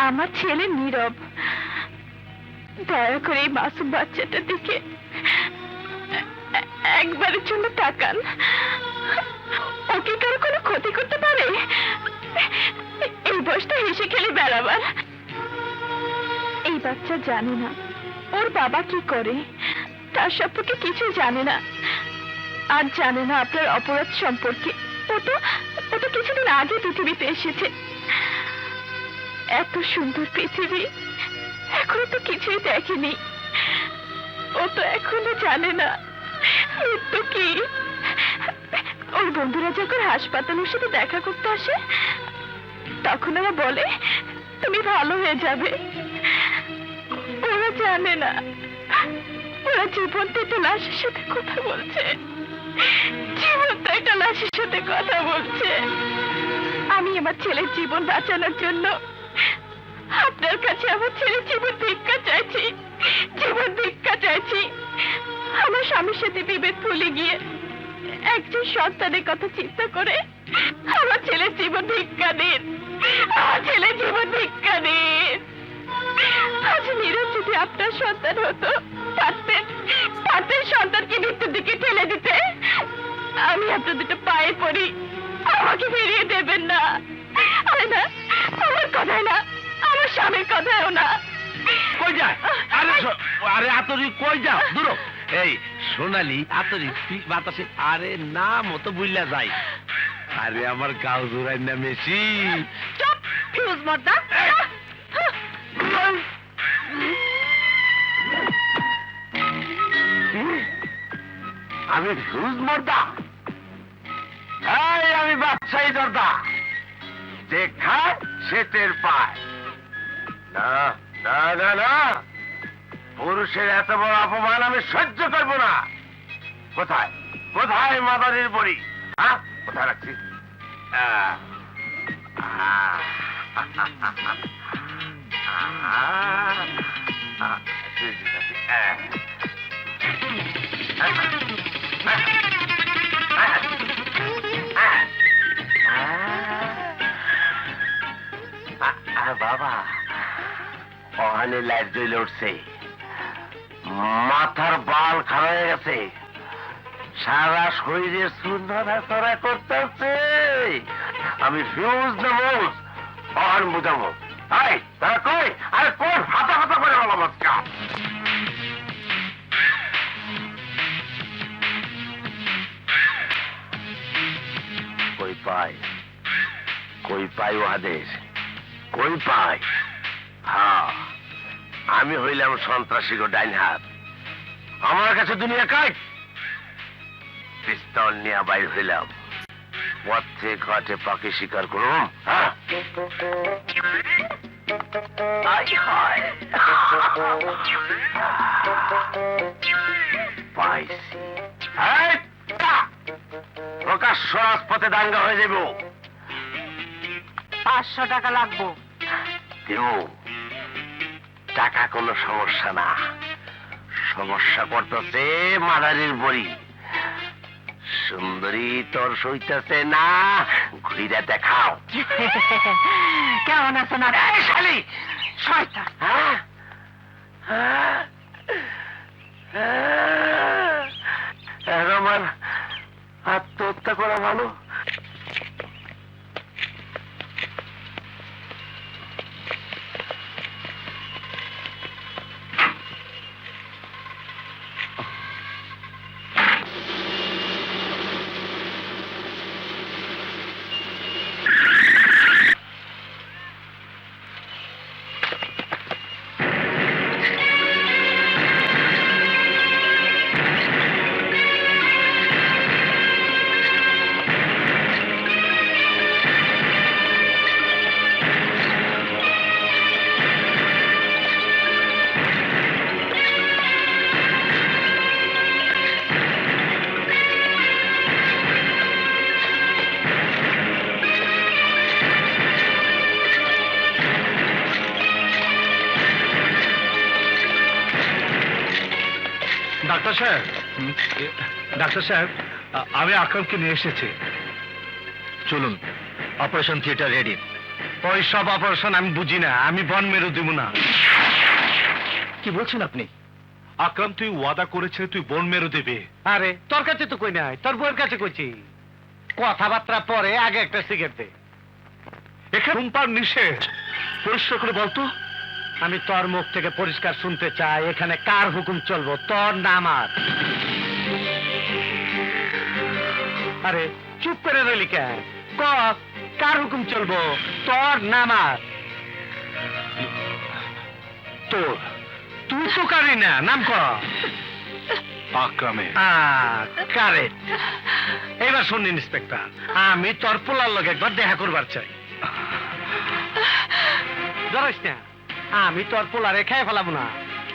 আমার ছেলে নীরব। দয়া করে এই মাসুম বাচ্চাটার দিকে একবারের জন্য তাকান। ওকে কারো কোনো ক্ষতি করতে পারে? এই বয়সটা হেসে খেলে বেড়াবার। এই বাচ্চা জানে না ওর বাবা কি করে, তার সম্পর্কে কিছু জানে না, আর জানে না আপনার অপরাধ সম্পর্কে। ও তো কিছুদিন আগে পৃথিবীতে এসেছে। এত সুন্দর পৃথিবী এখনো তো কিছুই দেখেনি। ও তো এখনো জানে না মৃত্যু কি। ওর বন্ধুরা যখন হাসপাতালের সাথে দেখা করতে আসে তখন ওরা বলে তুমি ভালো হয়ে যাবে। ওরা জানে না ওরা জীবন্ত একটা লাশের সাথে কথা বলছে, জীবন্ত একটা লাশের সাথে কথা বলছে। আমি আমার ছেলের জীবন বাঁচানোর জন্য আপনার কাছে আমার ছেলের জীবন ভিক্ষা চাইছি, জীবন ভিক্ষা চাইছি। আমার স্বামীর সাথে বিভেদ ভুলে গিয়ে একজন সন্তানের কথা চিন্তা করে আমার ছেলের জীবন ভিক্ষা দিন, আমার ছেলের জীবন ভিক্ষা দিন। আজ নীরব যদি আপনার সন্তান হতো পারতেন সন্তানকে মৃত্যুর দিকে ঠেলে দিতে। আমি আপনার দুটো পায়ে পড়ি, আমাকে ফিরিয়ে দেবেন না। না, আমার কথায় না, আমার স্বামীর কথায়ও না। কই যায়? আরে আতরি কই যাও? দূর এই সোনালি আতরি বাতাসে। আরে না মতো বুঝলা যাই। আরে আমার গাও জোড়াই না মেশি। চুপ ফিউজ মর্দা। আমি ফিউজ মর্দা? এই আমি বাদশাহী জর্দা। যে খায় সে টের পায় না। না না না, পুরুষের এত বড় অপমান আমি সহ্য করব না। কোথায় কোথায় মাদারির বড়ি? হ্যাঁ, কোথায় রাখছি? বাবা ওখানে লাইট জ্বলে উঠছে, মাথার বাল খারাপ হয়ে গেছে, সারা শরীরে চুনরা করতেছে। আমি ফিউজ দেবো, অহন বুঝাবো। তারা কই? আরে কোন হাতা হাতা করে বলো বাচ্চা। কই পাই ওহাদের, কই পাই? হ্যাঁ, আমি হইলাম সন্ত্রাসী গো ডাইন হাত। আমার কাছে দুনিয়া কাজ, পিস্তল নিয়ে বাইর হইলাম, পথে ঘাটে পাখি শিকার করুন। হ্যাঁ, পাইছি। প্রকাশ্য রাজপথে দাঙ্গা হয়ে যাব। 500 টাকা লাগবো। দেব, টাকা কোনো সমস্যা না, সমস্যা করতেছে মাদারির বড়ি। সুন্দরী তোর সইতেছে না, ঘুরে দেখাও। কেমন আছো না শালি শয়তান? আমার আত্মহত্যা করা ভালো। ডাক্তার সাহেব, ডাক্তার সাহেব, আমি আকরামকে নিয়ে এসেছি। চলুন, অপারেশন থিয়েটার রেডি। ওই সব অপারেশন আমি বুঝি না, আমি বন মেরু দিব না। কি বলছেন আপনি? আকরাম, তুই ওয়াদা করেছে তুই বন মেরু দেবে। আরে তোর কাছে তো কই নাই, তোর বউয়ের কাছে কইছি। কথাবার্তা পরে, আগে একটা সিগারেট দে। এখানে ধূমপান নিষেধ, পরিষ্কার করে বলতো। আমি তোর মুখ থেকে পরিষ্কার শুনতে চাই, এখানে কার হুকুম চলবো, তোর না আমার? আরে চুপ করে রইলি কেন? ক, কার হুকুম চলবো, তোর না আমার? তোর। তুই তো কারি না, নাম ক। আকরামে। কারেক্ট। এবার শুন ইন্সপেক্টর, আমি তোর পোলার লগে একবার দেখা করবার চাই। ধরিস না, আমি তোর পোলা রেখায় ফেলাবো না,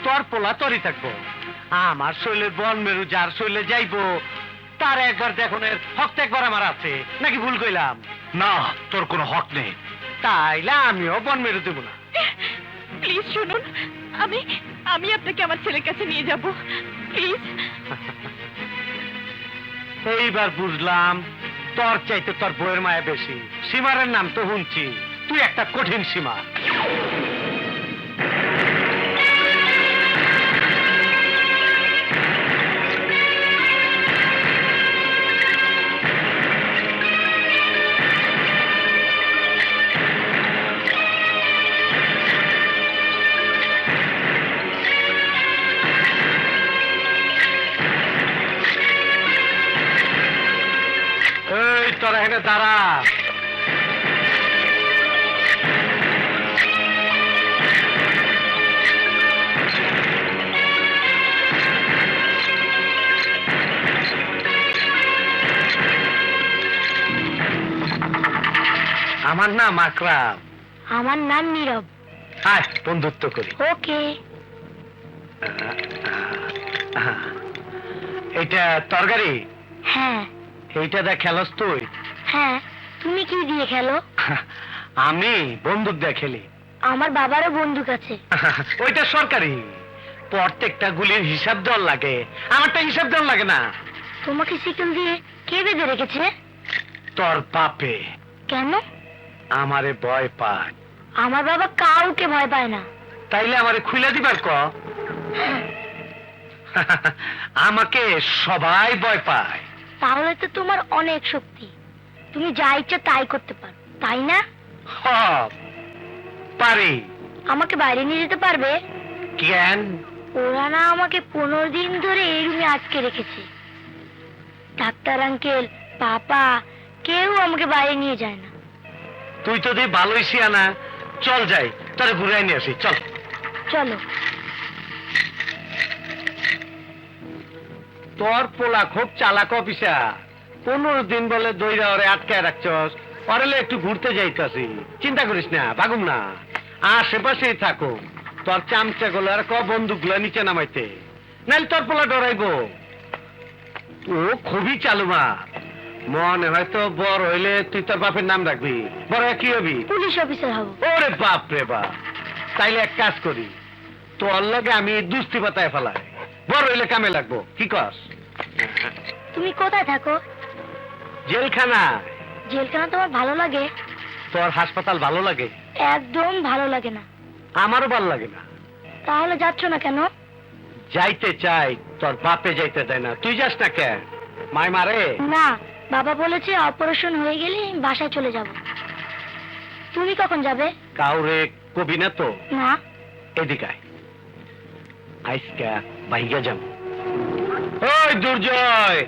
তোর পোলা তোরই থাকবো। আমার শৈলের বন মেরু যার শৈলে যাইবো, তার একবার দেখনের হক একবার আমার আছে নাকি? ভুল কইলাম? না, তোর কোনো হক নেই। তাইলে আমিও বন মেরু দেব না। প্লিজ শুনুন, আমি আমি আপনাকে আমার ছেলের কাছে নিয়ে যাব, প্লিজ। এইবার বুঝলাম তোর চাইতে তোর বউয়ের মায়া বেশি। সীমারের নাম তো শুনছি, তুই একটা কঠিন সীমা। এই তোরা এখানে দাঁড়া। আমার নাম আকরাম। আমার নাম নীরব। আয় বন্ধুত্ব করি। ওকে। এটা তরকারি? হ্যাঁ। এইটা দেখ খেলস তুই? হ্যাঁ, তুমি কি দিয়ে খেলো? আমি বন্দুক দিয়ে খেলি। আমার বাবারও বন্দুক আছে। ওইটা সরকারি, প্রত্যেকটা গুলির হিসাব দেওয়ার লাগে, আমারটা হিসাব দেওয়ার লাগে না। তোমাকে শিকল দিয়ে কে বেঁধে রেখেছে? তোর বাপে কেন? আমারে ভয় পায়। আমার বাবা কাউকে ভয় পায় না। তাইলে আমারে খুলে দিবার ক। আমাকে সবাই ভয় পায়। তাহলে তো তোমার অনেক শক্তি, তুমি যা ইচ্ছা তাই করতে পারো, তাই না? হ, পারি। আমাকে বাইরে নিয়ে যেতে পারবে? কেন? ওরা না আমাকে 15 দিন ধরে এই রুমে আটকে রেখেছে। ডাক্তার আঙ্কেল, পাপা, কেউ আমাকে বাইরে নিয়ে যায় না। তুই তো দিয়ে ভালোই সিয়ানা, চল যাই, তোরে ঘুরে নিয়ে আসি, চল। চলো। তোর পোলা খুব চালাক অফিসার। 15 দিন বলে দইরা ওরে আটকায় রাখছস, ওরেলে একটু ঘুরতে যাইতাছি। চিন্তা করিস না, ভাগুম না, আশেপাশেই থাকো। তোর চামচা গুলো আর বন্দুক গুলা নিচে নামাইতে, নাইলে তোর পোলা ডরাইবো। ও খুবই চালু মা, মনে হয়তো বড় হইলে তুই তোর বাপের নাম রাখবি। বড় হয়ে কি হবি? পুলিশ অফিসার হব। ওরে বাপ রে বাপ, তাইলে এক কাজ করি, তোর লগে আমি দুস্তি পাতায় ফেলাই, বড় হইলে কামে লাগবো, কি কস? তুমি কোথায় থাকো? জেলখানা। জেলখানা তোমার ভালো লাগে? তোর হাসপাতাল ভালো লাগে? একদম ভালো লাগে না। আমারও ভালো লাগে না। তাহলে যাচ্ছ না কেন? যাইতে চাই, তোর বাপে যাইতে দেয় না। তুই যাস না কেন? মায় মারে? না, বাবা বলেছে অপারেশন হয়ে গেলে আমি বাসায় চলে যাব। তুমি কখন যাবে? কাউরে কবি না তো? না। এদিকে আয়। আইসকা বাইগা যাম। ওই দুর্জয়,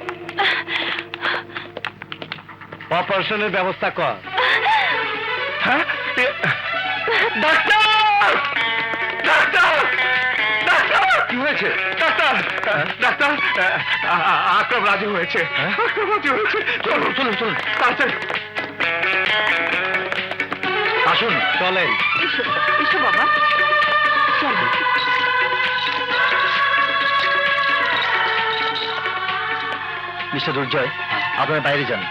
অপারেশনের ব্যবস্থা কর। হ্যাঁ? ডাক্তার! ডাক্তার! ডাক্তার! কি হয়েছে? ডাক্তার! ডাক্তার! আকরাম রাজি হয়েছে। আকরাম রাজি হয়েছে। চলুন, চলুন, চলুন, তাড়াতাড়ি। আসুন, চলেন। এসো বাবা, চলো। মিস্টার দুর্জয়, আপনারা বাইরে যান।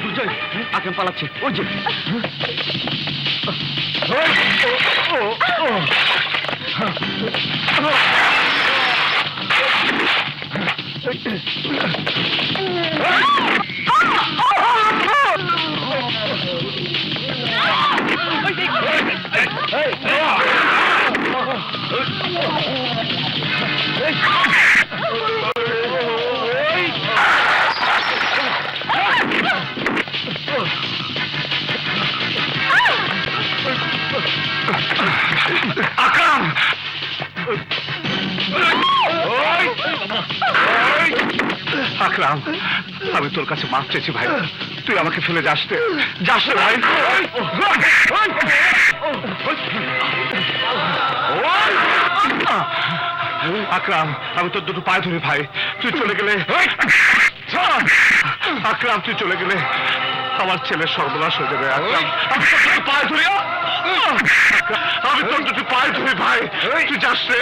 দুর্জয়, আকরাম পালাচ্ছে। ওই যে আকরাম! আকরাম, আমি তোর কাছে মাফ চেয়েছি ভাই। তুই আমাকে ফেলে যাস ভাই। আকরাম, আমি তোর দুটো পায়ে ধরি ভাই। তুই চলে গেলে, আকরাম তুই চলে গেলে আমার ছেলের সর্বনাশ হয়ে যাবে। আকরাম, আমি তোর দুটো পায়ে ধরি, আমি তোর দুটো পায়ে ধরি ভাই। তুই যাস রে।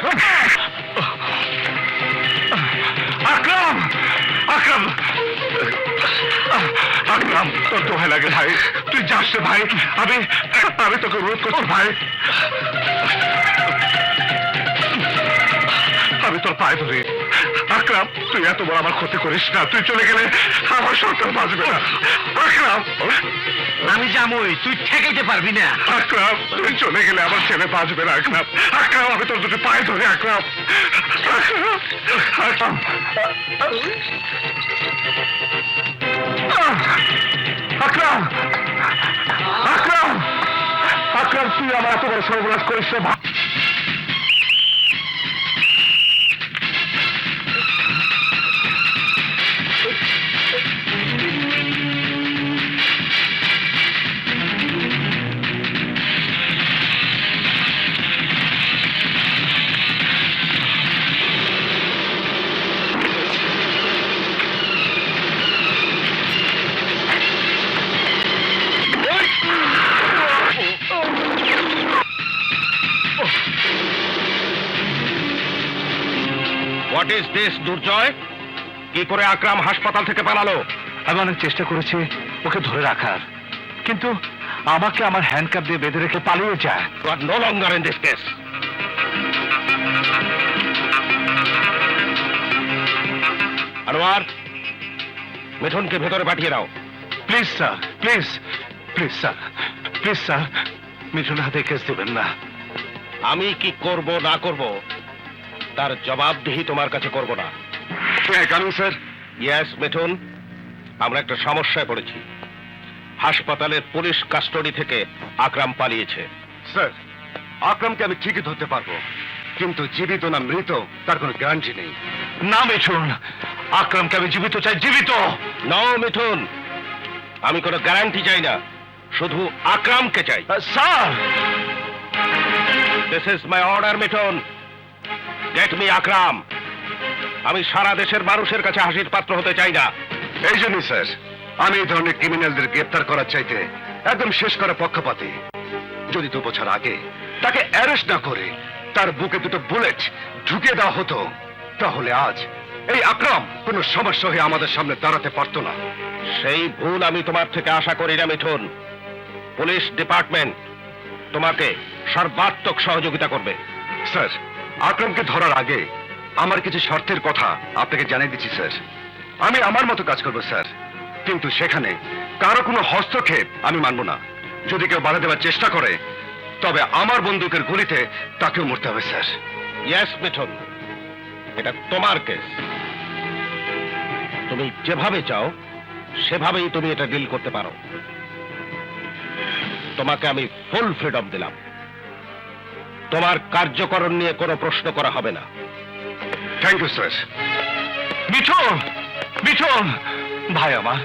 আকরাম! আকরাম! আকরাম, তোর দোহাই লাগে ভাই, তুই যাস রে ভাই। আমি তোকে অনুরোধ করছি ভাই, আমি তোর পায়ে ধরি। আকরাম, তুই এত বড় আমার ক্ষতি করিস না। তুই চলে গেলে আমার সন্তান বাঁচবে না। আকরাম! আমি যামই, তুই ঠেকাইতে পারবি না। আকরাম, তুই চলে গেলে আমার ছেলে বাঁচবে না। আকরাম, আকরাম, আমি তোর দুটো পায়ে ধরি। আকরাম! আকরাম! আকরাম! আকরাম! আকরাম! আকরাম, তুই আমার এত বড় সর্বনাশ করিস না ভাই। হোয়াট ইজ দিস দুর্জয়? কি করে আকরাম হাসপাতাল থেকে পালালো? আমি অনেক চেষ্টা করেছি ওকে ধরে রাখার, কিন্তু আমাকে আমার হ্যান্ডকাপ দিয়ে বেঁধে রেখে পালিয়ে যায়। You are no longer in this case. Anwar, মিঠুনকে ভেতরে পাঠিয়ে দাও। Please sir, please please sir, please sir, মিঠুনের হাতে কেস দেবেন না। আমি কি করব না করব তার জবাবদিহি তোমার কাছে করব না। কেন স্যার? ইয়েস মিঠুন, আমরা একটা সমস্যায় পড়েছি। হাসপাতালের পুলিশ কাস্টডি থেকে আকরাম পালিয়েছে। স্যার, আকরামকে আমি ঠিকই ধরতে পারবো, কিন্তু জীবিত না মৃত তার কোনো গ্যারান্টি নেই। না মিঠুন, আকরামকে আমি জীবিত চাই, জীবিত। নো মিঠুন, আমি কোনো গ্যারান্টি চাই না, শুধু আকরামকে চাই। Sir, this is my order Mithun, get me Akram. আমি সারা দেশের মানুষের কাছে হাসির পাত্র হতে চাই না। এই জন্যই স্যার আমি এই ধরনের ক্রিমিনালদের গ্রেপ্তার করার চাইতে একদম শেষ করা পক্ষপাতী। যদি 2 বছর আগে তাকে অ্যারেস্ট না করে তার বুকে 2টো বুলেট ঢুকিয়ে দেওয়া হতো, তাহলে আজ এই আকরাম কোনো সমস্যা হয়ে আমাদের সামনে দাঁড়াতে পারতো না। সেই ভুল আমি তোমার থেকে আশা করি না মিঠুন। পুলিশ ডিপার্টমেন্ট তোমাকে সর্বাত্মক সহযোগিতা করবে। স্যার, আকরামকে ধরার আগে আমার কিছু শর্তের কথা আপনাকে জানিয়ে দিচ্ছি স্যার। আমি আমার মতো কাজ করব স্যার, কিন্তু সেখানে কারো কোনো হস্তক্ষেপ আমি মানব না। যদি কেউ বাধা দেওয়ার চেষ্টা করে তবে আমার বন্দুকের গুলিতে তাকেও মরতে হবে স্যার। ইয়েস মিঠুন, এটা তোমার কেস। তুমি যেভাবে চাও সেভাবেই তুমি এটা ডিল করতে পারো। তোমাকে আমি ফুল ফ্রিডম দিলাম। তোমার কার্যকরণ নিয়ে কোনো প্রশ্ন করা হবে না। Thank you sir. Mithun, Mithun ভাই আমার,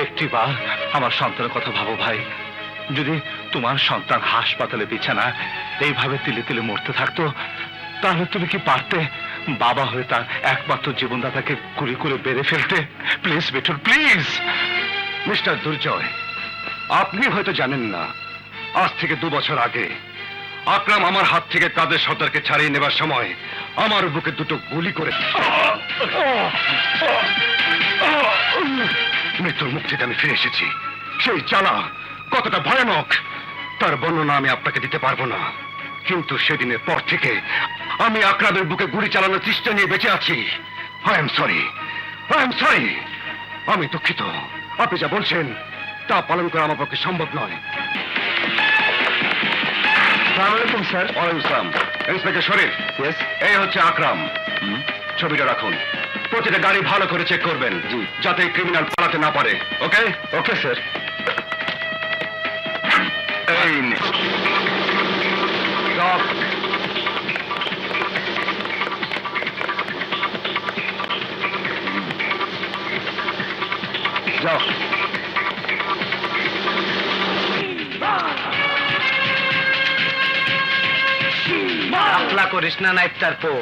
একটিবার আমার সন্তানের কথা ভাবো ভাই। যদি তোমার সন্তান হাসপাতালে বিছানা এইভাবে তিলে তিলে মরতে থাকতো, তাহলে তুমি কি পারতে বাবা হয়ে তার একমাত্র জীবনদাতাকে গুলি করে বেড়ে ফেলতে? Please Mithun, please. মিস্টার দুর্জয়, আপনি হয়তো জানেন না, আজ থেকে 2 বছর আগে আকরাম আমার হাত থেকে কাদের সর্দারকে ছাড়িয়ে নেবার সময় আমার বুকে 2টো গুলি করে মৃত্যুর মুখ থেকে আমি ফিরে এসেছি। সেই জ্বালা কতটা ভয়ানক তার বর্ণনা আমি আপনাকে দিতে পারবো না, কিন্তু সেদিনের পর থেকে আমি আকরামের বুকে গুলি চালানোর চেষ্টা নিয়ে বেঁচে আছি। I am sorry, I am sorry. আমি দুঃখিত। আপনি যা বলছেন তা পালন করা আমার পক্ষে সম্ভব নয়। আসসালামু স্যার। ওয়ালাইকুম আসসালাম। ইন্সপেক্টর শরীফ। ইয়েস। এই হচ্ছে আকরাম। ছবিটা রাখুন। প্রতিটা গাড়ি ভালো করে চেক করবেন, যাতে ক্রিমিনাল পালাতে না পারে। ওকে? Okay sir. এই নে। স্টপ। যাও। আপলা করিস না নাইফটার পো,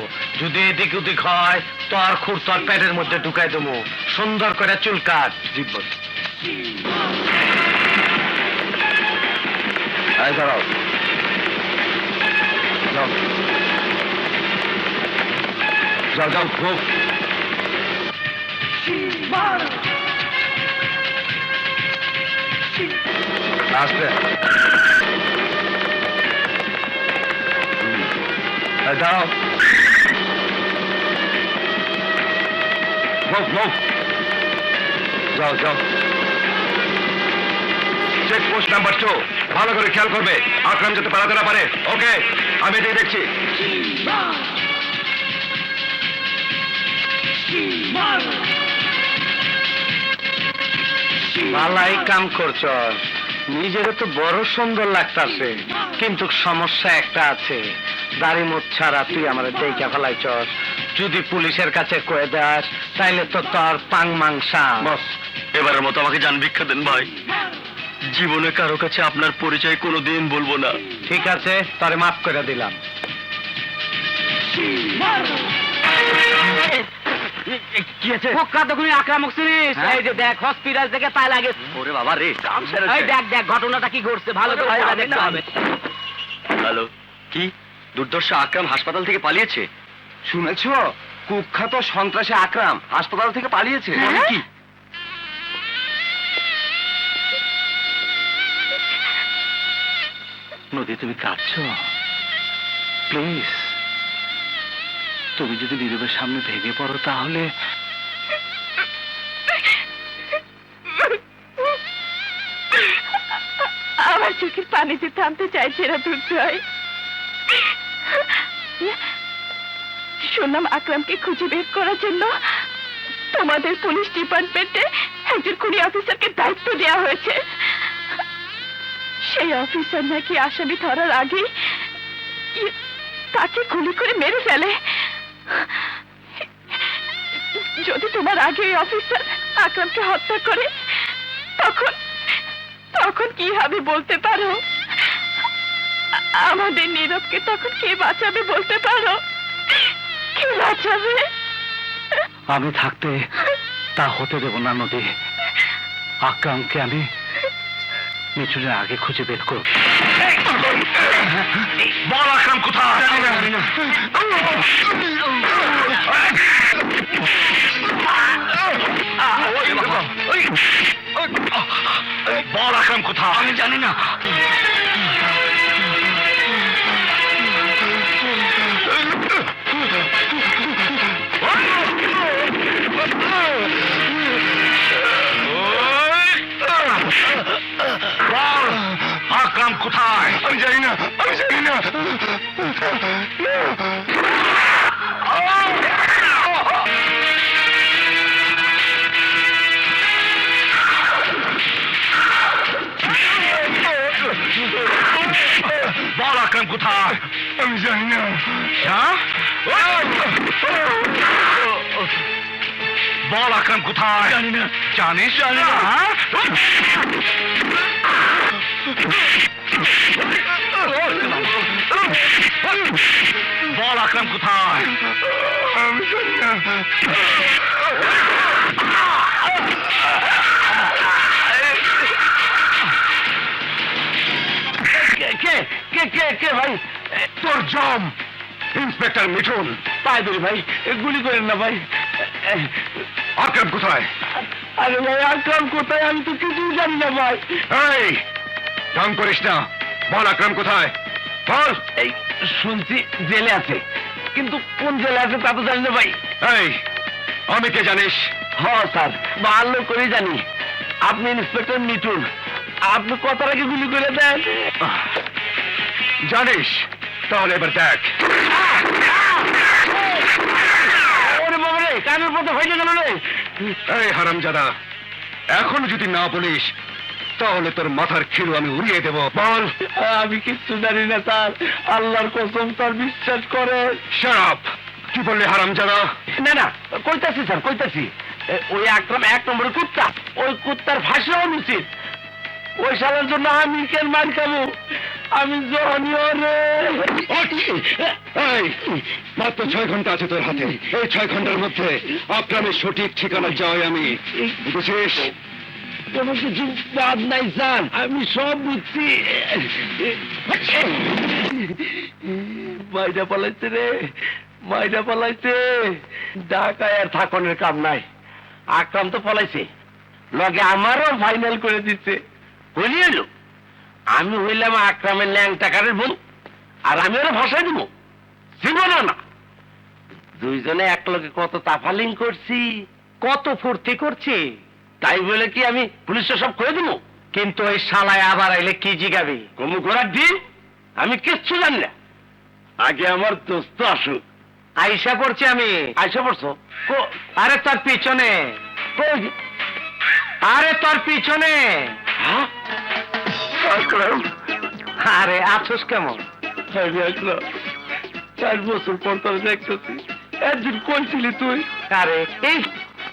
যদি এদিক ওদিক হয় তোর খুর তোর পেটের মধ্যে ঢুকাই দেবো। সুন্দর করে চুল কাট। জীবন। এই দাঁড়াও। যাও। যাও যাও খুব। আসবে। দাঁড়াও। Move move. যাও যাও। চেকপোস্ট নাম্বার 2 ভালো করে খেয়াল করবে, আকরাম যাতে পালাতে না পারে। ওকে, আমি এদিকে দেখছি। ভালাই কাম করছ, নিজের তো বড় সুন্দর লাগতাছে, কিন্তু সমস্যা একটা আছে। দাড়ি মুখ ছাড়া তুই আমার দেখা ফেলাইছস, যদি পুলিশের কাছে কয়ে দাস তাইলে তো তোর পাং মাংসা। বস, এবারের মতো আমাকে জান ভিক্ষা দেন ভাই। জীবনে কারো কাছে আপনার পরিচয় কোনোদিন বলবো না। ঠিক আছে, তোরে মাফ করে দিলাম। কি আছে? আক্রামক চিনিস? এই যে দেখ, হসপিটাল থেকে তাই লাগে। ওরে বাবা রে, এই দেখ দেখ ঘটনাটা কি ঘটছে, ভালো করে দেখতে হবে। হ্যালো, কি দুর্দর্শ আকরাম হাসপাতাল থেকে পালিয়েছে? শুনেছো, কুখ্যাত সন্ত্রাসী আকরাম হাসপাতাল থেকে পালিয়েছে। কি? নদী, তুমি কাঁদছো? প্লিজ, তুমি যদি নীরবের সামনে ভেঙে পড়ো তাহলে। আমার চোখের পানিতে থামতে চাইছে না দুর্জয়। শুনলাম আকরামকে খুঁজে বের করার জন্য তোমাদের পুলিশ ডিপার্টমেন্টে একজন খুনি অফিসারকে দায়িত্ব দেওয়া হয়েছে। সেই অফিসার নাকি আসামি ধরার আগে তাকে গুলি করে মেরে ফেলে। যদি তোমার আগে ওই অফিসার আকরামকে হত্যা করে, তখন তখন কি হবে বলতে পারো? আমাদের নীরবকে তখন কে বাঁচাবে বলতে পারো? কে বাঁচাবে? আমি থাকতে তা হতে দেব না নদী। আকরামকে আমি মিঠুনের আগে খুঁজে বের করব। বল আকরাম কোথায়? বল আকরাম কোথায়? আমি জানি না। আকরাম কোথায়? আমি জানি না, আমি জানি না। বল আকরাম কোথায়? আমি জানি না। বল আকরাম কোথায়? জানি না। জানিস? জানি না। বল আকরাম কোথায়? আমি জানি না। কে কে কে কে ভাই? তোর জম ইন্সপেক্টর মিঠুন। পায়ে ধরি ভাই, গুলি করেন না ভাই। আকরাম কোথায়? আরে ভাই, আকরাম কোথায় আমি তো কিছুই জানি না ভাই। এই ঢং করিস না, বল আকরাম কোথায়? বল। এই শুনছি জেলে আছে, কিন্তু কোন জেলে আছে তা তো জানি না ভাই। এই আমি কে জানিস? হ্যাঁ স্যার, ভালো করে জানি। আপনি ইন্সপেক্টর মিঠুন, আপনি কথার আগে গুলি করে দেন। জানিস? তাহলে এবার দেখ। ওরে বাবা রে, কানের মতো হয়ে গেল রে। এই হারামজাদা, এখন যদি না বলিস তাহলে তোর মাথার খিলু আমি উড়িয়ে দেব। বল। আমি কিচ্ছু জানি না স্যার, আল্লাহর কসম স্যার, বিশ্বাস করে। Shut up! কি বললি হারামজাদা? না না, কইতাছি স্যার, কইতাছি। ওই আকরাম 1 নম্বরের কুত্তা, ওই কুত্তার ফাঁসি হওয়া উচিত। ওই শালার জন্য আমি কেন মার খাবো? আমি জহনীয় রে। এই মাত্র 6 ঘন্টা আছে তোর হাতে। এই 6 ঘন্টার মধ্যে আকরামের সঠিক ঠিকানা যাই আমি, বুঝেছিস? কোনো কিছু বাদ নাই স্যার, আমি সব বুঝছি। মাইরা পালাইছে রে, মাইরা পালাইছে। ঢাকায় আর থাকনের কাম নাই। আকরাম তো পলাইছে, লগে আমারও ফাইনাল করে দিচ্ছে। বলি এলো আমি হইলাম আকরামের ল্যাংটাকারের বন্ধু, আর আমি ওরা ভাষায় দিব জীবন না। দুইজনে একলগে কত তাফালিং করছি, কত ফুর্তি করছি, তাই বলে কি আমি পুলিশে সব করে দিব? কিন্তু ওই শালায় আবার আইলে কি জিগাবি? কমু করার দিন আমি কিচ্ছু জানি না। আগে আমার দোস্ত আসুক, আইসা পড়ছি আমি। আইসা পড়ছো? আরে তোর পিছনে, আরে তোর পিছনে। হ্যাঁ? আকরাম, আরে আছোস কেমন? আমি আসলাম 4 বছর পর তোর দেখতেছি। একদিন কই ছিলি তুই? আরে এই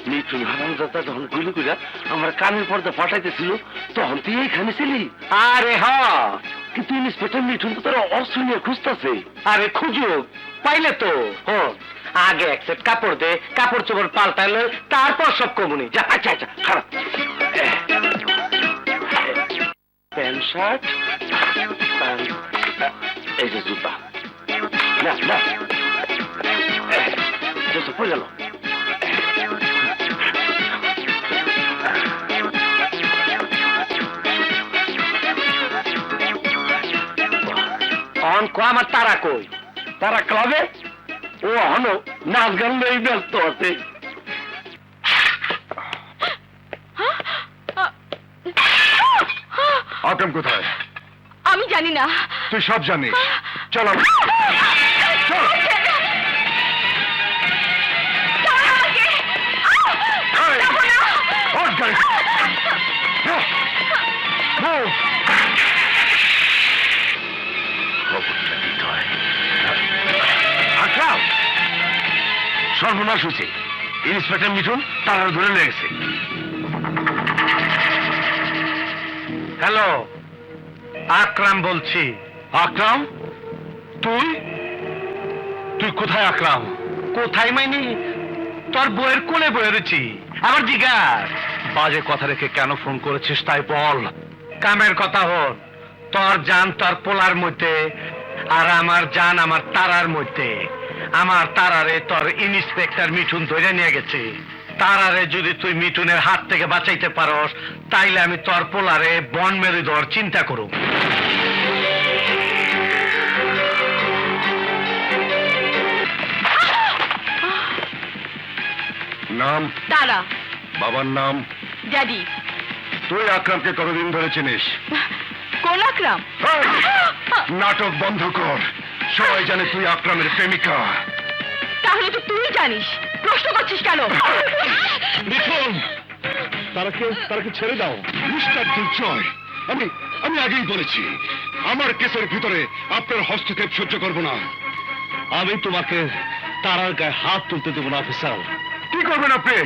মিঠুন হারামজাদা যখন গুলি কইরা আমার কানের পর্দা ফাটাইতেছিল তখন তুই এইখানে ছিলি। আরে হ, কিন্তু ইন্সপেক্টর মিঠুন তো তোর অস্ত্র নিয়ে খুঁজতেছে। আরে খুঁজুক, পাইলে তো আগে এক সেট কাপড় দে, কাপড় চোপড় পাল্টাইলে তারপর সব কমুনি। যা। আচ্ছা আচ্ছা খারাপ প্যান্ট শার্ট এই যে জুতা না না পড়ে গেল। অন কো আমার তারা কই? তারা ক্লাবে ও হলো নাচ গান নিয়ে ব্যস্ত আছে। আকরাম কোথায়? আমি জানি না। তুই সব জানিস। চল চল। এই, ওঠ গাড়ি। Move! খবরটা দিতে হয়। আকরাম, সর্বনাশ হয়েছে। ইন্সপেক্টর মিঠুন তারা ধরে লেগেছে। হ্যালো, আকরাম বলছি। আকরাম, তুই তুই কোথায় আকরাম? কোথায় মাইনি? তোর বইয়ের কোলে বয়ে রয়েছি। আবার জিগার বাজে কথা রেখে কেন ফোন করেছিস তাই বল। কামের কথা হল, তোর জান তোর পোলার মধ্যে, আর আমার জান আমার তারার মধ্যে। আমার তারারে তোর ইন্সপেক্টর মিঠুন ধরে নিয়ে গেছে। তারারে যদি তুই মিঠুনের হাত থেকে বাঁচাইতে পারস, তাইলে আমি তোর পোলারে বন মেরে দেওয়ার চিন্তা করব। নাম? তারা। বাবার নাম? ড্যাডি। তুই আকরামকে কতদিন ধরে চিনিস? কোন আকরাম? এই, নাটক বন্ধ কর। সবাই জানে তুই আকরামের প্রেমিকা। তাহলে তো তুই জানিস, প্রশ্ন করছিস কেন? মিঠুন, তারাকে ছেড়ে দাও। মিস্টার দুর্জয়, আমি আগেই বলেছি আমার কেসের ভিতরে আপনার হস্তক্ষেপ সহ্য করব না। আমি তোমাকে তারার গায়ে হাত তুলতে দেবো না অফিসার। কি করবেন আপনি?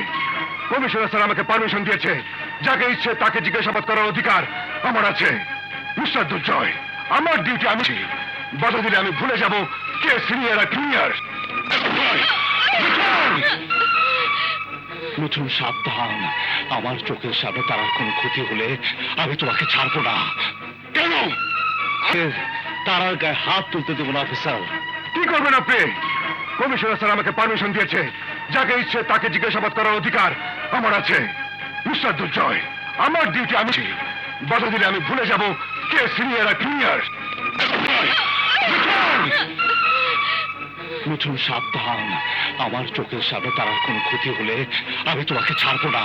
কমিশনার স্যার আমাকে পারমিশন দিয়েছে। যাকে ইচ্ছে তাকে জিজ্ঞাসাবাদ করার অধিকার আমার আছে। মিস্টার দুর্জয়, আমার ডিউটি আমি বাধা দিলে আমি ভুলে যাব কে সিনিয়র আর জুনিয়র। মিঠুন সাবধান, আমার চোখের সামনে তারার কোনো ক্ষতি হলে আমি তোমাকে ছাড়বো না। কেন? তারার গায়ে হাত তুলতে দেবো না অফিসার। কি করবেন আপনি? কমিশনার স্যার আমাকে পারমিশন দিয়েছে। যাকে ইচ্ছে তাকে জিজ্ঞাসাবাদ করার অধিকার আমার আছে। মিস্টার দুর্জয়, আমার ডিউটি আমি বাধা দিলে আমি ভুলে যাব কে সিনিয়র আর জুনিয়র। মিঠুন সাবধান, আমার চোখের সামনে তারার কোনো ক্ষতি হলে আমি তোমাকে ছাড়বো না।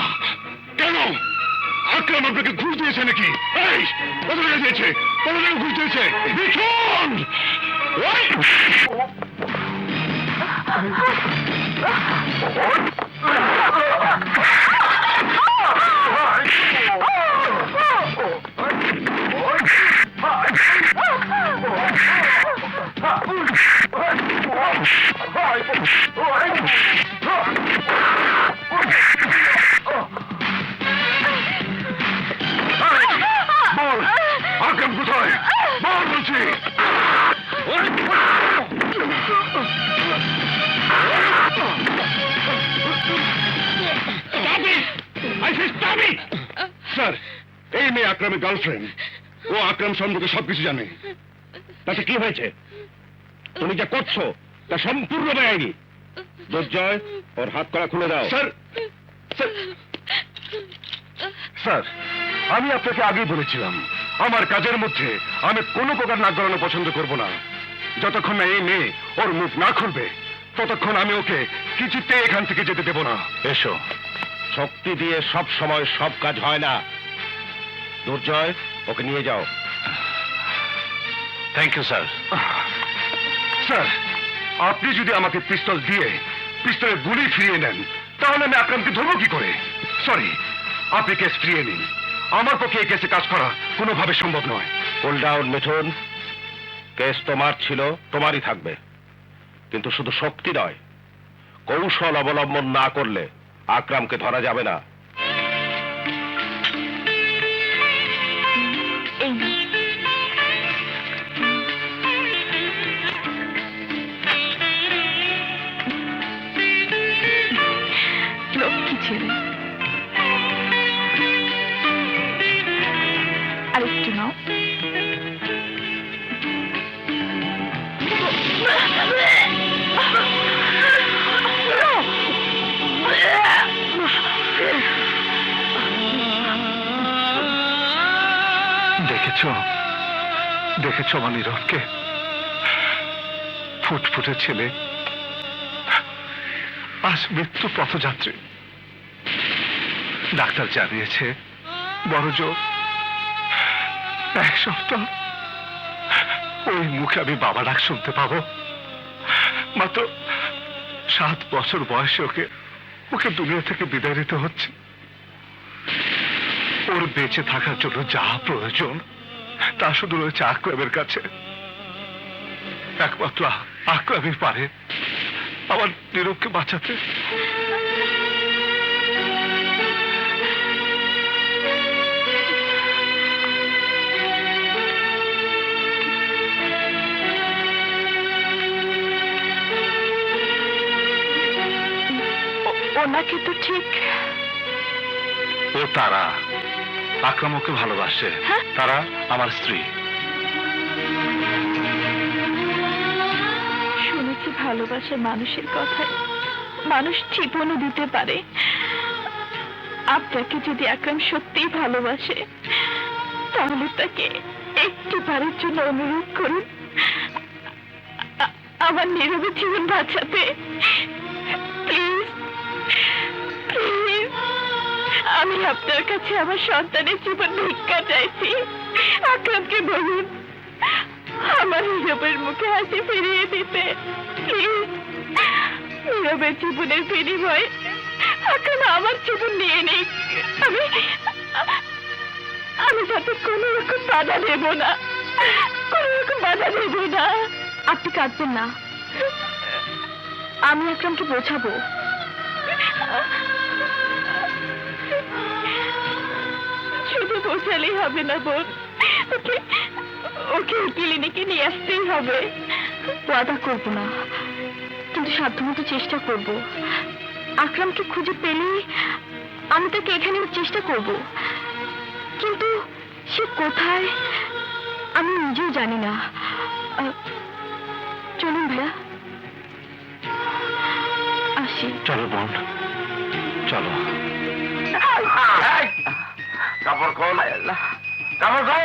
কেন? আকরাম আপনাকে ঘুষ দিয়েছে নাকি? এই, কত টাকা দিয়েছে? কত টাকা ঘুষ দিয়েছে? মিঠুন! ওই! বল, আকরাম কোথায়? বল বলছি। স্যার, এই মেয়ে আকরামের গার্লফ্রেন্ড। ও আকরাম সম্পর্কে সবকিছু জানে। তাতে কি হয়েছে? তুমি যা করছো তা সম্পূর্ণ বেআইনি। দুর্জয়, ওর হাত করা খুলে দাও। স্যার, স্যার, আমি আপনাকে আগেই বলেছিলাম আমার কাজের মধ্যে আমি কোনো প্রকার নাক গলানো পছন্দ করব না। যতক্ষণ না এই মেয়ে ওর মুখ না খুলবে ততক্ষণ আমি ওকে কিছুতে এখান থেকে যেতে দেব না। এসো। শক্তি দিয়ে সব সময় সব কাজ হয় না। দুর্জয়, ওকে নিয়ে যাও। Thank you sir. স্যার, আপনি যদি আমাকে পিস্তল দিয়ে পিস্তলের গুলি ফিরিয়ে নেন তাহলে আমি আকরামকে ধরবো কি করে? সরি, আপনি কেস ফিরিয়ে নিন। আমার পক্ষে এই কেসে কাজ করা কোনোভাবে সম্ভব নয়। কুল ডাউন মিঠুন, কেস তোমার ছিল, তোমারই থাকবে। কিন্তু শুধু শক্তি নয়, কৌশল অবলম্বন না করলে আকরামকে ধরা যাবে না। এই নাও। লক্ষ্মী ছেলে, আরেকটু নাও। দেখেছ আমার নীরবকে? ফুটফুটে ছেলে, আজ মৃত্যু পথযাত্রী। ডাক্তার জানিয়েছে বড় জোর 1 সপ্তাহ ওই মুখে আমি বাবা ডাক শুনতে পাবো। মাত্র 7 বছর বয়সে ওকে দুনিয়া থেকে বিদায় নিতে হচ্ছে। ওর বেঁচে থাকার জন্য যা প্রয়োজন তা শুধু রয়েছে আকরামের কাছে। একমাত্র আকরামই পারে আমার নীরবকে বাঁচাতে। ওনাকে তো ঠিক। ও তারা, আকরাম ওকে ভালোবাসে। হ্যাঁ? তারা আমার স্ত্রী। শুনেছি ভালোবাসা মানুষের কথায় মানুষ জীবনও দিতে পারে। আপনাকে যদি আকরাম সত্যিই ভালোবাসে তাহলে তাকে একটি বারের জন্য অনুরোধ করুন আমার নীরবে জীবন বাঁচাতে। প্লিজ প্লিজ, আমি আপনার কাছে আমার সন্তানের জীবন ভিক্ষা চাইছি। আকরামকে বলুন আমার নীরবের মুখে হাসি ফিরিয়ে দিতে। প্লিজ, নীরবের জীবনের বিনিময়ে আকরাম আমার জীবন নিয়ে নিক। আমি তাতে কোনো রকম বাধা দেব না, কোনো রকম বাধা দেব না। আপনি কাঁদবেন না, আমি আকরামকে বোঝাবো। শুধু বোঝালেই হবে না বোন, ওকে ওকে ক্লিনিকে নিয়ে আসতেই হবে। ওয়াদা করব না, কিন্তু সাধ্যমতো চেষ্টা করব। আকরামকে খুঁজে পেলেই আমি তাকে এখানে চেষ্টা করব, কিন্তু সে কোথায় আমি নিজেও জানি না। চলুন ভাইয়া, আসি। চলো বোন, চলো। কাপড় কোন কাপড় কোন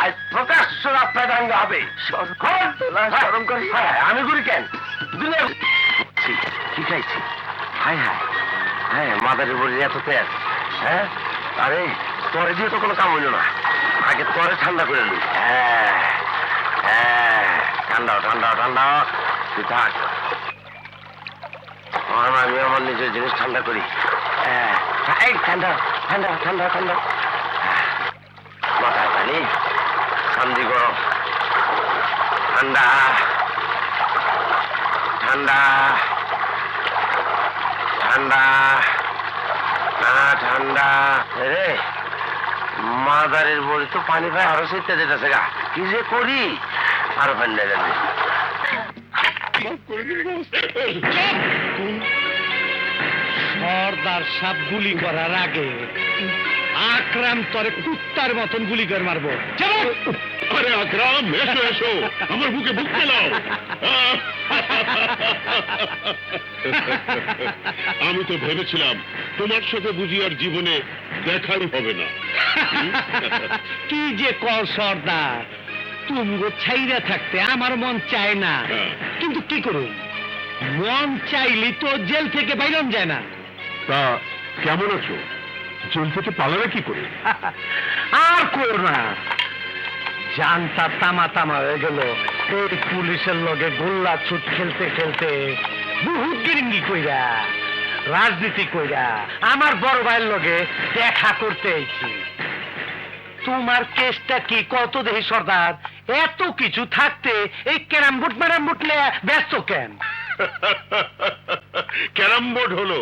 আজ প্রকাশ্য রাস্তায় দাঙ্গা হবে। আমি করি কেন? কি খাইছি? হায় হায়, হ্যাঁ মাদারের বড়ির এত তেল। হ্যাঁ, আরে তরে দিয়ে তো কোনো কাম হইল না। আগে তরে ঠান্ডা করে নি। হ্যাঁ হ্যাঁ, ঠান্ডা ঠান্ডা ঠান্ডা। তুই থাক, আমি আমার নিজের জিনিস ঠান্ডা করি। হ্যাঁ, ঠান্ডা ঠান্ডা ঠান্ডা ঠান্ডা। মাথায় পানি, ঠান্ডি গরম, ঠান্ডা ঠান্ডা ঠান্ডা ঠান্ডা। রে মাদারের বড়ি তো পানি পায় আরো সেটা যেতেছে গা। কি যে করি আরো পানি নেই। সর্দার সাপ গুলি করার আগে আকরাম তরে কুত্তার মতন গুলি করে মারবো। আরে আকরাম, এসো এসো, আমার বুকে বুক পেলাও। আমি তো ভেবেছিলাম তোমার সাথে বুঝি আর জীবনে দেখাই হবে না। কি যে কল সর্দার, তুমগো ছাইরা থাকতে আমার মন চায় না, কিন্তু কি করুন, মন চাইলে তো জেল থেকে বাইরন যায় না। তা কেমন আছো? জেল থেকে পালাবে কি করে? আর কর না, জানতা তামা তামা হয়ে গেল, এই পুলিশের লগে গোল্লা ছুট খেলতে খেলতে বহুত গিরিঙ্গি কইরা রাজনীতি কইরা আমার বড় ভাইয়ের লগে দেখা করতে আইছি। তোমার কেসটা কি কত দেহি সর্দার? এত কিছু থাকতে এই ক্যারাম বোর্ড ম্যারাম বোর্ড নিয়ে ব্যস্ত কেন? ক্যারাম বোর্ড হলো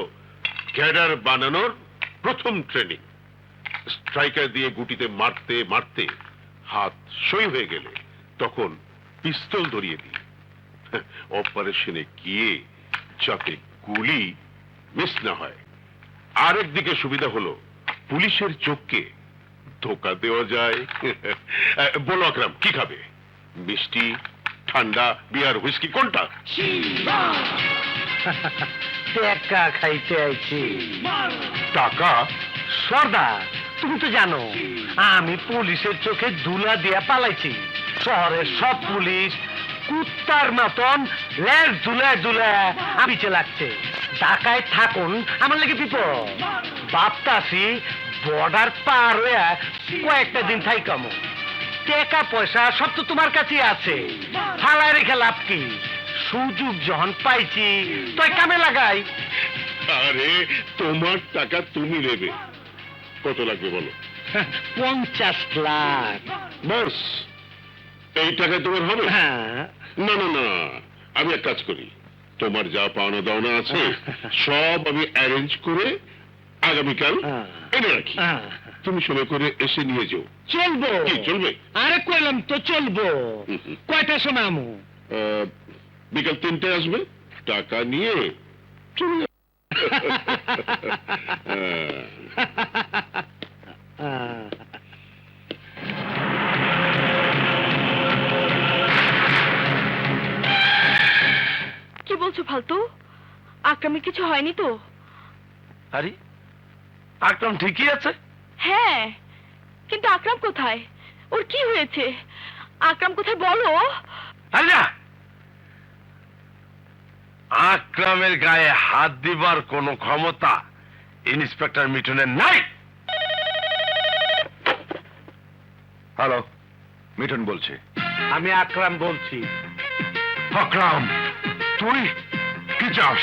ক্যাডার বানানোর প্রথম ট্রেনিং। স্ট্রাইকার দিয়ে গুটিতে মারতে মারতে হাত সই হয়ে গেলে তখন পিস্তল ধরিয়ে দিই। অপারেশনে গিয়ে যাতে গুলি মিস না হয়। আরেকদিকে সুবিধা হলো পুলিশের চোখকে ধোকা দেওয়া যায়। বলো আকরাম, কি খাবে? মিষ্টি, ঠান্ডা, বিয়ার, হুইস্কি, কোনটা? টাকা খাইতে আইছি। টাকা? সর্দার, তুমি তো জানো আমি পুলিশের চোখে ধুলা দিয়া পালাইছি। শহরের সব পুলিশ কুত্তার মতন লেজ ধুলায় ধুলায় পিছে লাগছে। ঢাকায় থাকুন আমার লেগে বিপদ। ভাবতাছি বর্ডার পার হয়ে কয়েকটা দিন থাইকামো। টাকা পয়সা সব তো তোমার কাছে আছে, ফালায় রেখে লাভ কি? সুযোগ যখন পাইছি তাই কামে লাগাই। আরে তোমার টাকা তুমি নেবে, কত লাগবে বলো? 50 লাখ। বস, এই টাকা তোমার হবে? হ্যাঁ। না না না, আমি এক কাজ করি, তোমার যা পাওনা দাওনা আছে সব আমি অ্যারেঞ্জ করে আগামীকাল এনে রাখি। তুমি সময় করে এসে নিয়ে যাও। চলবো? কি চলবে? আরে কইলাম তো চলবো। কয়টার সময় আমু? বিকাল 3টায় আসবে, টাকা নিয়ে চলে যাও। কি বলছো ফালতু? আকরামের কিছু হয়নি তো? আরে আকরাম ঠিকই আছে। হ্যাঁ, কিন্তু আকরাম কোথায়? ওর কি হয়েছে? আকরাম কোথায় বলো? আরে না, আকরামের গায়ে হাত দিবার কোনো ক্ষমতা ইন্সপেক্টর মিঠুনের নাই। হ্যালো, মিঠুন বলছে। আমি আকরাম বলছি। আকরাম, তুই কি চাস?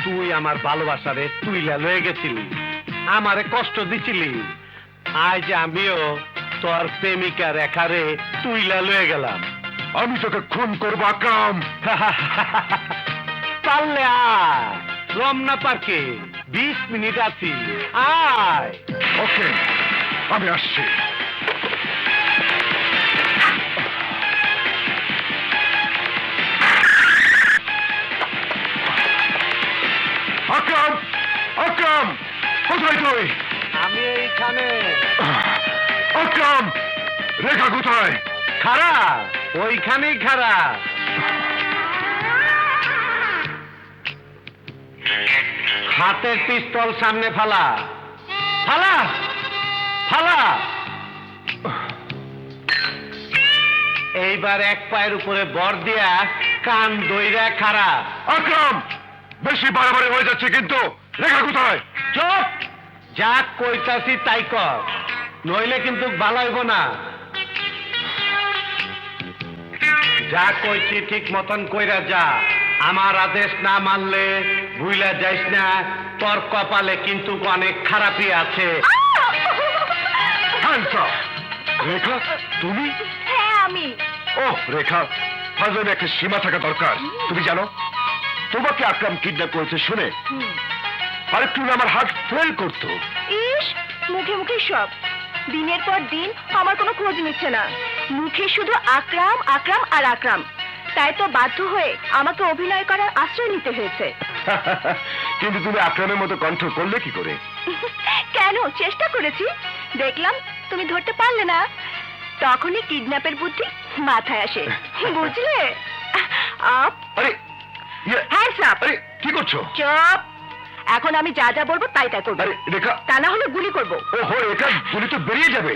তুই আমার ভালোবাসারে তুইলা লয়ে গেছিলি, আমারে কষ্ট দিছিলি। আজ আমিও তোর প্রেমিকা রেখারে তুইলা লয়ে গেলাম। আমি তোকে খুন করবো আকরাম। পারলে আয়, রমনা পার্কে 20 মিনিট আছি, আয়। ওকে, আমি আসছি। আকরাম, আকরাম, কোথায় তুই? আমি এইখানে। আকরাম, রেখা কোথায়? খারা, ওইখানেই খারা। হাতের পিস্তল সামনে ফালা, ফালা, ফালা। এইবার এক পায়ের উপরে বর দিয়া কান দইরা খারা। আকরাম, বেশি বাড়াবাড়ি হয়ে যাচ্ছে কিন্তু। রেখা কোথায়? চুপ! যা কইতাছি তাই কর, নইলে কিন্তু ভালো হইব না। যা কইছি ঠিক মতন কইরা যা। আমার আদেশ না মানলে ভুইলা যাইস না, তোর কপালে কিন্তু অনেক খারাপই আছে। Hands up! রেখা, তুমি? হ্যাঁ আমি। ওহ রেখা, ফাজলে একটা সীমা থাকা দরকার। তুমি জানো তোমাকে আকরাম কিডন্যাপ করেছে শুনে আরেকটু আমার হার্ট ফেল করতো। ইস, মুখে মুখে সব। দিনের পর দিন আমার কোনো খোঁজ নিচ্ছে না। মুখে শুধু আকরাম আকরাম আর আকরাম। তাই তো বাধ্য হয়ে আমাকে অভিনয় করার আশ্রয় নিতে হয়েছে। কিন্তু তুমি আকরামের মতো কণ্ঠ করলে কি করে? কেন, চেষ্টা করেছি, দেখলাম তুমি ধরতে পারলে না। তখনই কিডন্যাপের বুদ্ধি মাথায় আসে, বুঝলে? আপ, আরে হ্যান্ডস আপ। আরে কি করছো? চুপ! এখন আমি যা যা বলবো তাই তাই করবো, আরে রেখা, তা না হলে গুলি করবো। ওহো রেখা, গুলি তো বেরিয়ে যাবে।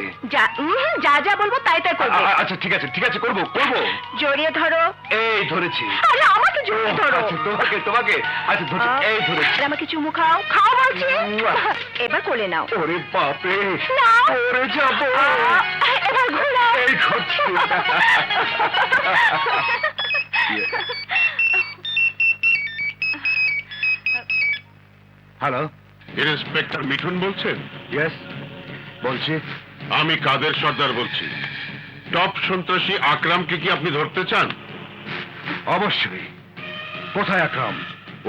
যা যা বলবো তাই তাই করবো। আচ্ছা ঠিক আছে, ঠিক আছে, করবো করবো। জড়িয়ে ধরো। এই ধরেছি। আরে আমাকে জড়িয়ে ধরো। আচ্ছা, তোমাকে তোমাকে আচ্ছা ধরেছি, এই ধরেছি। আর আমাকে চুমু খাও, খাও বলছি। এবার কোলে নাও। ওরে বাপরে, নাও। ওরে যাবো। এবার ঘোরাও। এই করছি। হ্যালো, ইন্সপেক্টর মিঠুন বলছেন? ইয়েস, বলছি। আমি কাদের সর্দার বলছি। টপ সন্ত্রাসী আকরামকে কি আপনি ধরতে চান? অবশ্যই। কোথায় আকরাম?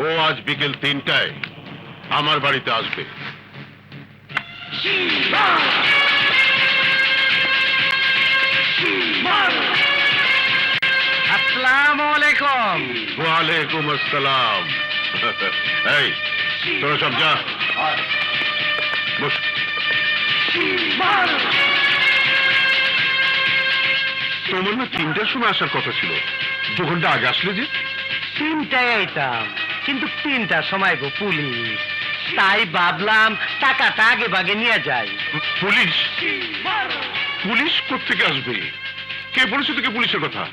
ও আজ বিকেল 3টায় আমার বাড়িতে আসবে। আসসালামু আলাইকুম। ওয়ালাইকুম আসসালাম। এই তোরা সব যা, বস। তোমার না 3টার সময় আসার কথা ছিল, 2 ঘন্টা আগে আসলে যে। 3টায় আইতাম, কিন্তু 3টার সময় গো পুলিশ, তাই ভাবলাম টাকাটা আগে ভাগে নিয়ে যাই। পুলিশ? পুলিশ কোত্থেকে আসবে? কে বলেছে তোকে পুলিশের কথা?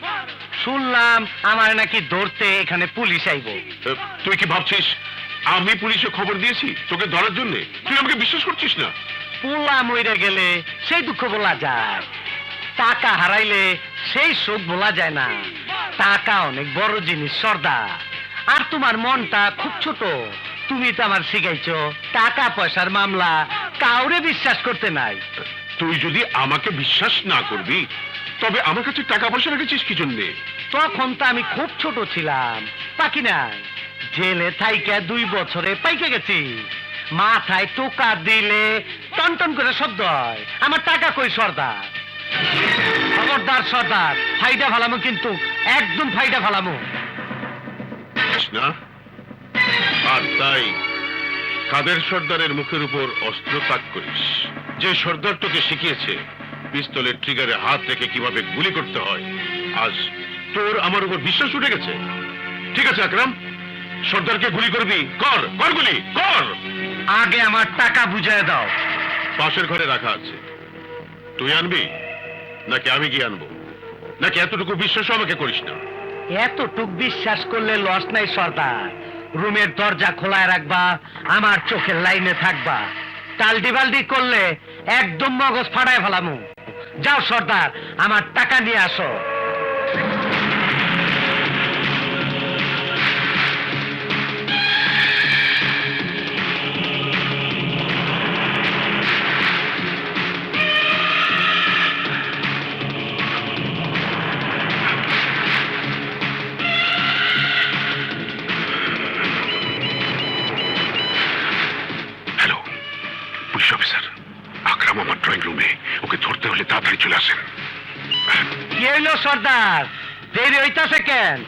শুনলাম আমার নাকি ধরতে এখানে পুলিশ আইব। তুই কি ভাবছিস আমি পুলিশে খবর দিয়েছি তোকে ধরার জন্য? তুই আমাকে বিশ্বাস করছিস না? পোলা মইরে গেলে সেই দুঃখ বলা যায়, টাকা হারাইলে সেই শোক বলা যায় না। টাকা অনেক বড় জিনিস সর্দার, আর তোমার মনটা খুব ছোট। তুমি তো আমার শিখাইছো টাকা পয়সার মামলা কাউরে বিশ্বাস করতে নাই। তুই যদি আমাকে বিশ্বাস না করবি তবে আমার কাছে টাকা পয়সা রেখেছিস কি জন্যে? তখন তো আমি খুব ছোট ছিলাম, বাকি নাই। জেলে থাইকা 2 বছরে পাইকে গেছি। মাথায় টোকা দিলে টনটন করে শব্দ হয়। আমার টাকা কই সর্দার? খবরদার সর্দার, ফাইডা ফালামো, কিন্তু একদম ফাইডা ফালামো। না, আর তাই কাদের সর্দারের মুখের উপর অস্ত্র তাক করিস। যে সর্দার তোকে শিখিয়েছে পিস্তলের ট্রিগারে হাত রেখে কিভাবে গুলি করতে হয়, আজ তোর আমার উপর বিশ্বাস উঠে গেছে। ঠিক আছে আকরাম, সর্দারকে গুলি করবি, কর কর গুলি কর। আগে আমার টাকা বুঝিয়ে দাও। পাশের ঘরে রাখা আছে, তুই আনবি নাকি আমি গিয়ে আনবো? নাকি এতটুকু বিশ্বাসও আমাকে করিস না? এতটুক বিশ্বাস করলে লস নাই সর্দার। রুমের দরজা খোলায় রাখবা, আমার চোখের লাইনে থাকবা। টালডি বালডি করলে একদম মগজ ফাড়ায় ফেলামু। যাও সর্দার, আমার টাকা নিয়ে আসো। হ্যালো, পুলিশ অফিসার, আকরাম আমার ড্রয়িং রুমে। ওকে ধরতে হলে তাড়াতাড়ি চলে আসেন। কি হইল সর্দার, দেরি হইতাছে কেন?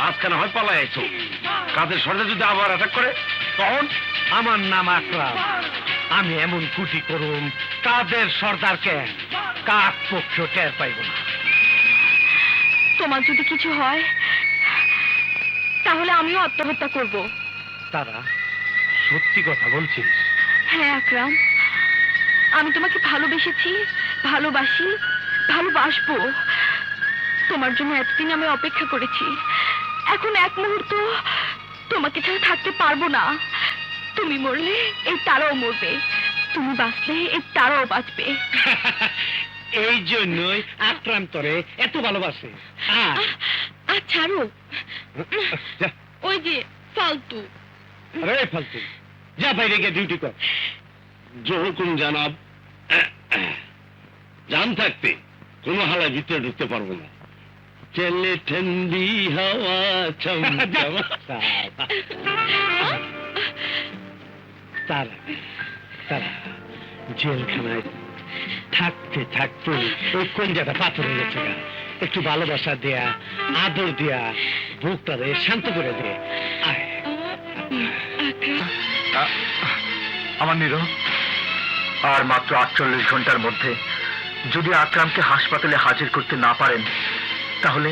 আজকে না হয় পালাইছো, কাদের সর্দার যদি আবার অ্যাটাক করে তখন? আমার নাম আকরাম। আমি এমন কুটি করুম কাদের সর্দারকে কাক পক্ষ টের পাইব না। তোমার যদি কিছু হয় তাহলে আমিও আত্মহত্যা করব। তারা সত্যি কথা বলছিস? হ্যাঁ আকরাম, আমি তোমাকে ভালোবেসেছি, ভালোবাসি, ভালোবাসবো। তোমার জন্য এতদিন আমি অপেক্ষা করেছি। এখন এক মুহূর্ত তোমাকে ছাড়া থাকতে পারবো না। তুমি মরলে এই তারাও মরবে, তুমি বাঁচলে এই তারাও বাঁচবে। এই জন্যই আকরাম তোরে এত ভালোবাসে। ছাড়ো, যা, ওই যে ফালতু। আরে ফালতু, যা বাইরে গিয়ে ডিউটি কর। जो हुकुम जनाब। जान থাকতে কোনো হালায় ভিতরে ঢুকতে পারবো না। চলে ঠান্ডি হাওয়া চমচম। তারা তারা জেলখানায় থাকতে থাকতে ওই কঞ্জাটা পাথর হয়ে গেছে গা। একটু ভালোবাসা দেয়া, আদর দেয়া, বুকটারে শান্ত করে দে। আয়। আমার নীরব, আর মাত্র 48 ঘন্টার মধ্যে যদি আকরামকে হাসপাতালে হাজির করতে না পারেন, তাহলে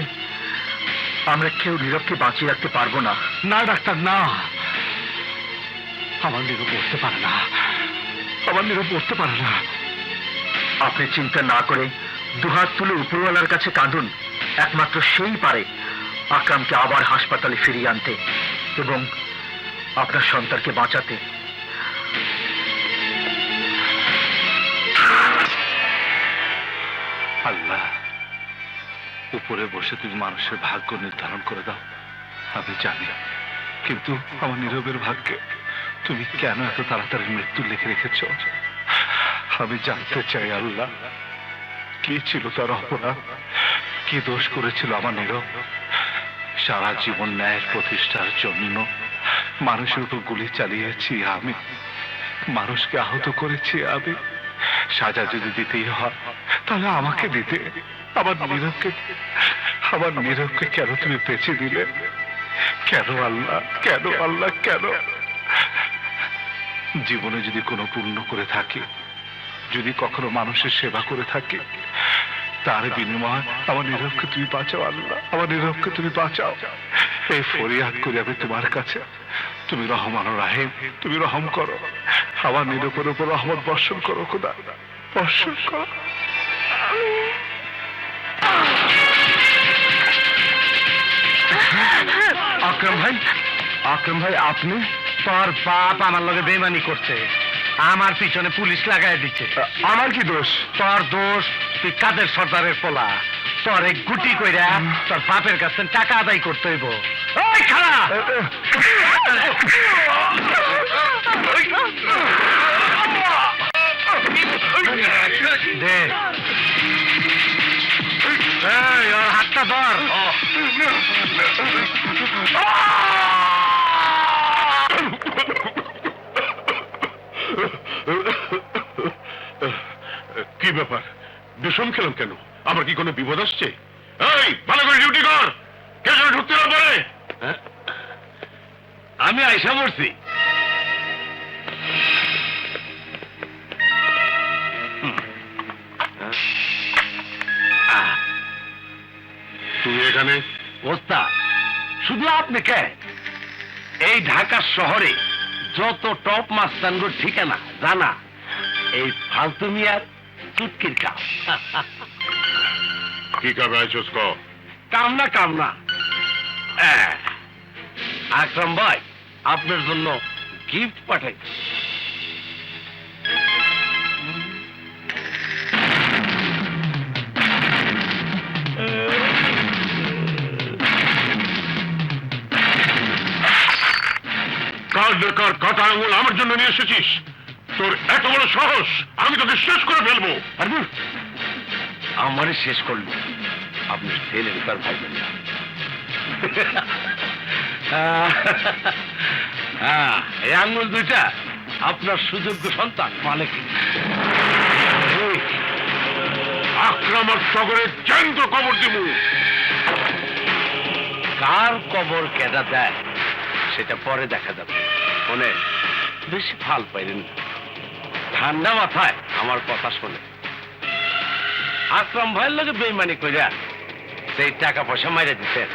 আমরা কেউ নীরবকে বাঁচিয়ে রাখতে পারবো না। না ডাক্তার, না, আমার নীরব পড়তে পারে না, আমার নীরব পড়তে পারে না। আপনি চিন্তা না করে দুহাত তুলে উপরওয়ালার কাছে কাঁদুন। একমাত্র সেই পারে আকরামকে আবার হাসপাতালে ফিরিয়ে আনতে এবং আপনার সন্তানকে বাঁচাতে। আল্লাহ, উপরে বসে তুমি মানুষের ভাগ্য নির্ধারণ করে দাও, আমি জানি, কিন্তু আমার নীরবের ভাগ্যে তুমি কেন এত তাড়াতাড়ি মৃত্যু লিখে রেখেছ? আমি জানতে চাই আল্লাহ, কি ছিল তার অপরাধ, কি দোষ করেছিল আমার নীরব? সারা জীবন ন্যায়ের প্রতিষ্ঠার জন্য মানুষের উপর গুলি চালিয়েছি আমি, মানুষকে আহত করেছি আমি। সাজা যদি দিতেই হয় তাহলে আমাকে দিতে। আমার নীরবকে কেন তুমি বেঁচে দিলে? কেন আল্লাহ, কেন আল্লাহ, কেন? জীবনে যদি কোনো পুণ্য করে থাকি, যদি কখনো মানুষের সেবা করে থাকি, তার বিনিময় আমার নীরবকে তুমি বাঁচাও আল্লাহ, আমার নীরবকে তুমি বাঁচাও। এই ফরিয়াদ করি আমি তোমার কাছে। তুমি রহমান ও রাহিম, তুমি রহম করো, আমার নীরবের উপর রহমত বর্ষণ করো খোদা, বর্ষণ করো। আকরাম ভাই, আপনি? তোর বাপ আমার লগে বেইমানি করছে, আমার পিছনে পুলিশ লাগাই দিচ্ছে। আমার কি দোষ? তোর দোষ, তুই কাদের সর্দারের পোলা, তোর এক গুটি কইরা তোর বাপের কাছে টাকা আদায় করতে হইব। ওই খালা, দে এই, ওর হাতটা ধর। কি ব্যাপার, বিষম খেলাম কেন? আমার কি কোনো বিপদ আসছে? এই, ভালো করে ডিউটি কর, কে যেন ঢুকতে না পারে। আমি আইসা মরছি। তুই এখানে? ওস্তাদ, শুধু আপনি কে? এই ঢাকা শহরে যত টপ মাস্তানগুলোর ঠিকানা জানা এই ফালতু মিয়ার চুটকির কাম। কি কামে আইসস ক? কাম না। আকরাম ভাই আপনার জন্য গিফট পাঠাইছি। কার বেকার কাটা আঙুল আমার জন্য নিয়ে এসেছিস? তোর এত বড় সাহস, আমি তোকে শেষ করে ফেলবো। আমারে শেষ করলো, আপনি ছেলে তার ভাইবেন না। এই আঙ্গুল দুইটা আপনার সুযোগ্য সন্তান মালিক। আক্রমণ শহরে জ্যান্ত কবর দিব। কার কবর কেডা দেয় সেটা পরে দেখা যাবে। শোনে, বেশি ফাল পাইলেন, ঠান্ডা মাথায় আমার কথা শোনে। আকরাম ভাইয়ের লোকে বেইমানি কইরা সেই টাকা পয়সা মাইরে দিতেন,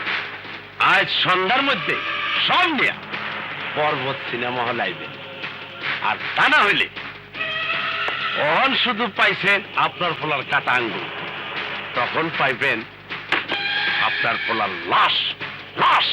আজ সন্ধ্যার মধ্যে সব নিয়া পর্বত সিনেমা হল আইবে। আর তা না হইলে অন শুধু পাইছেন আপনার পোলার কাটা আঙ্গুল, তখন পাইবেন আপনার পোলার লাশ। লাশ।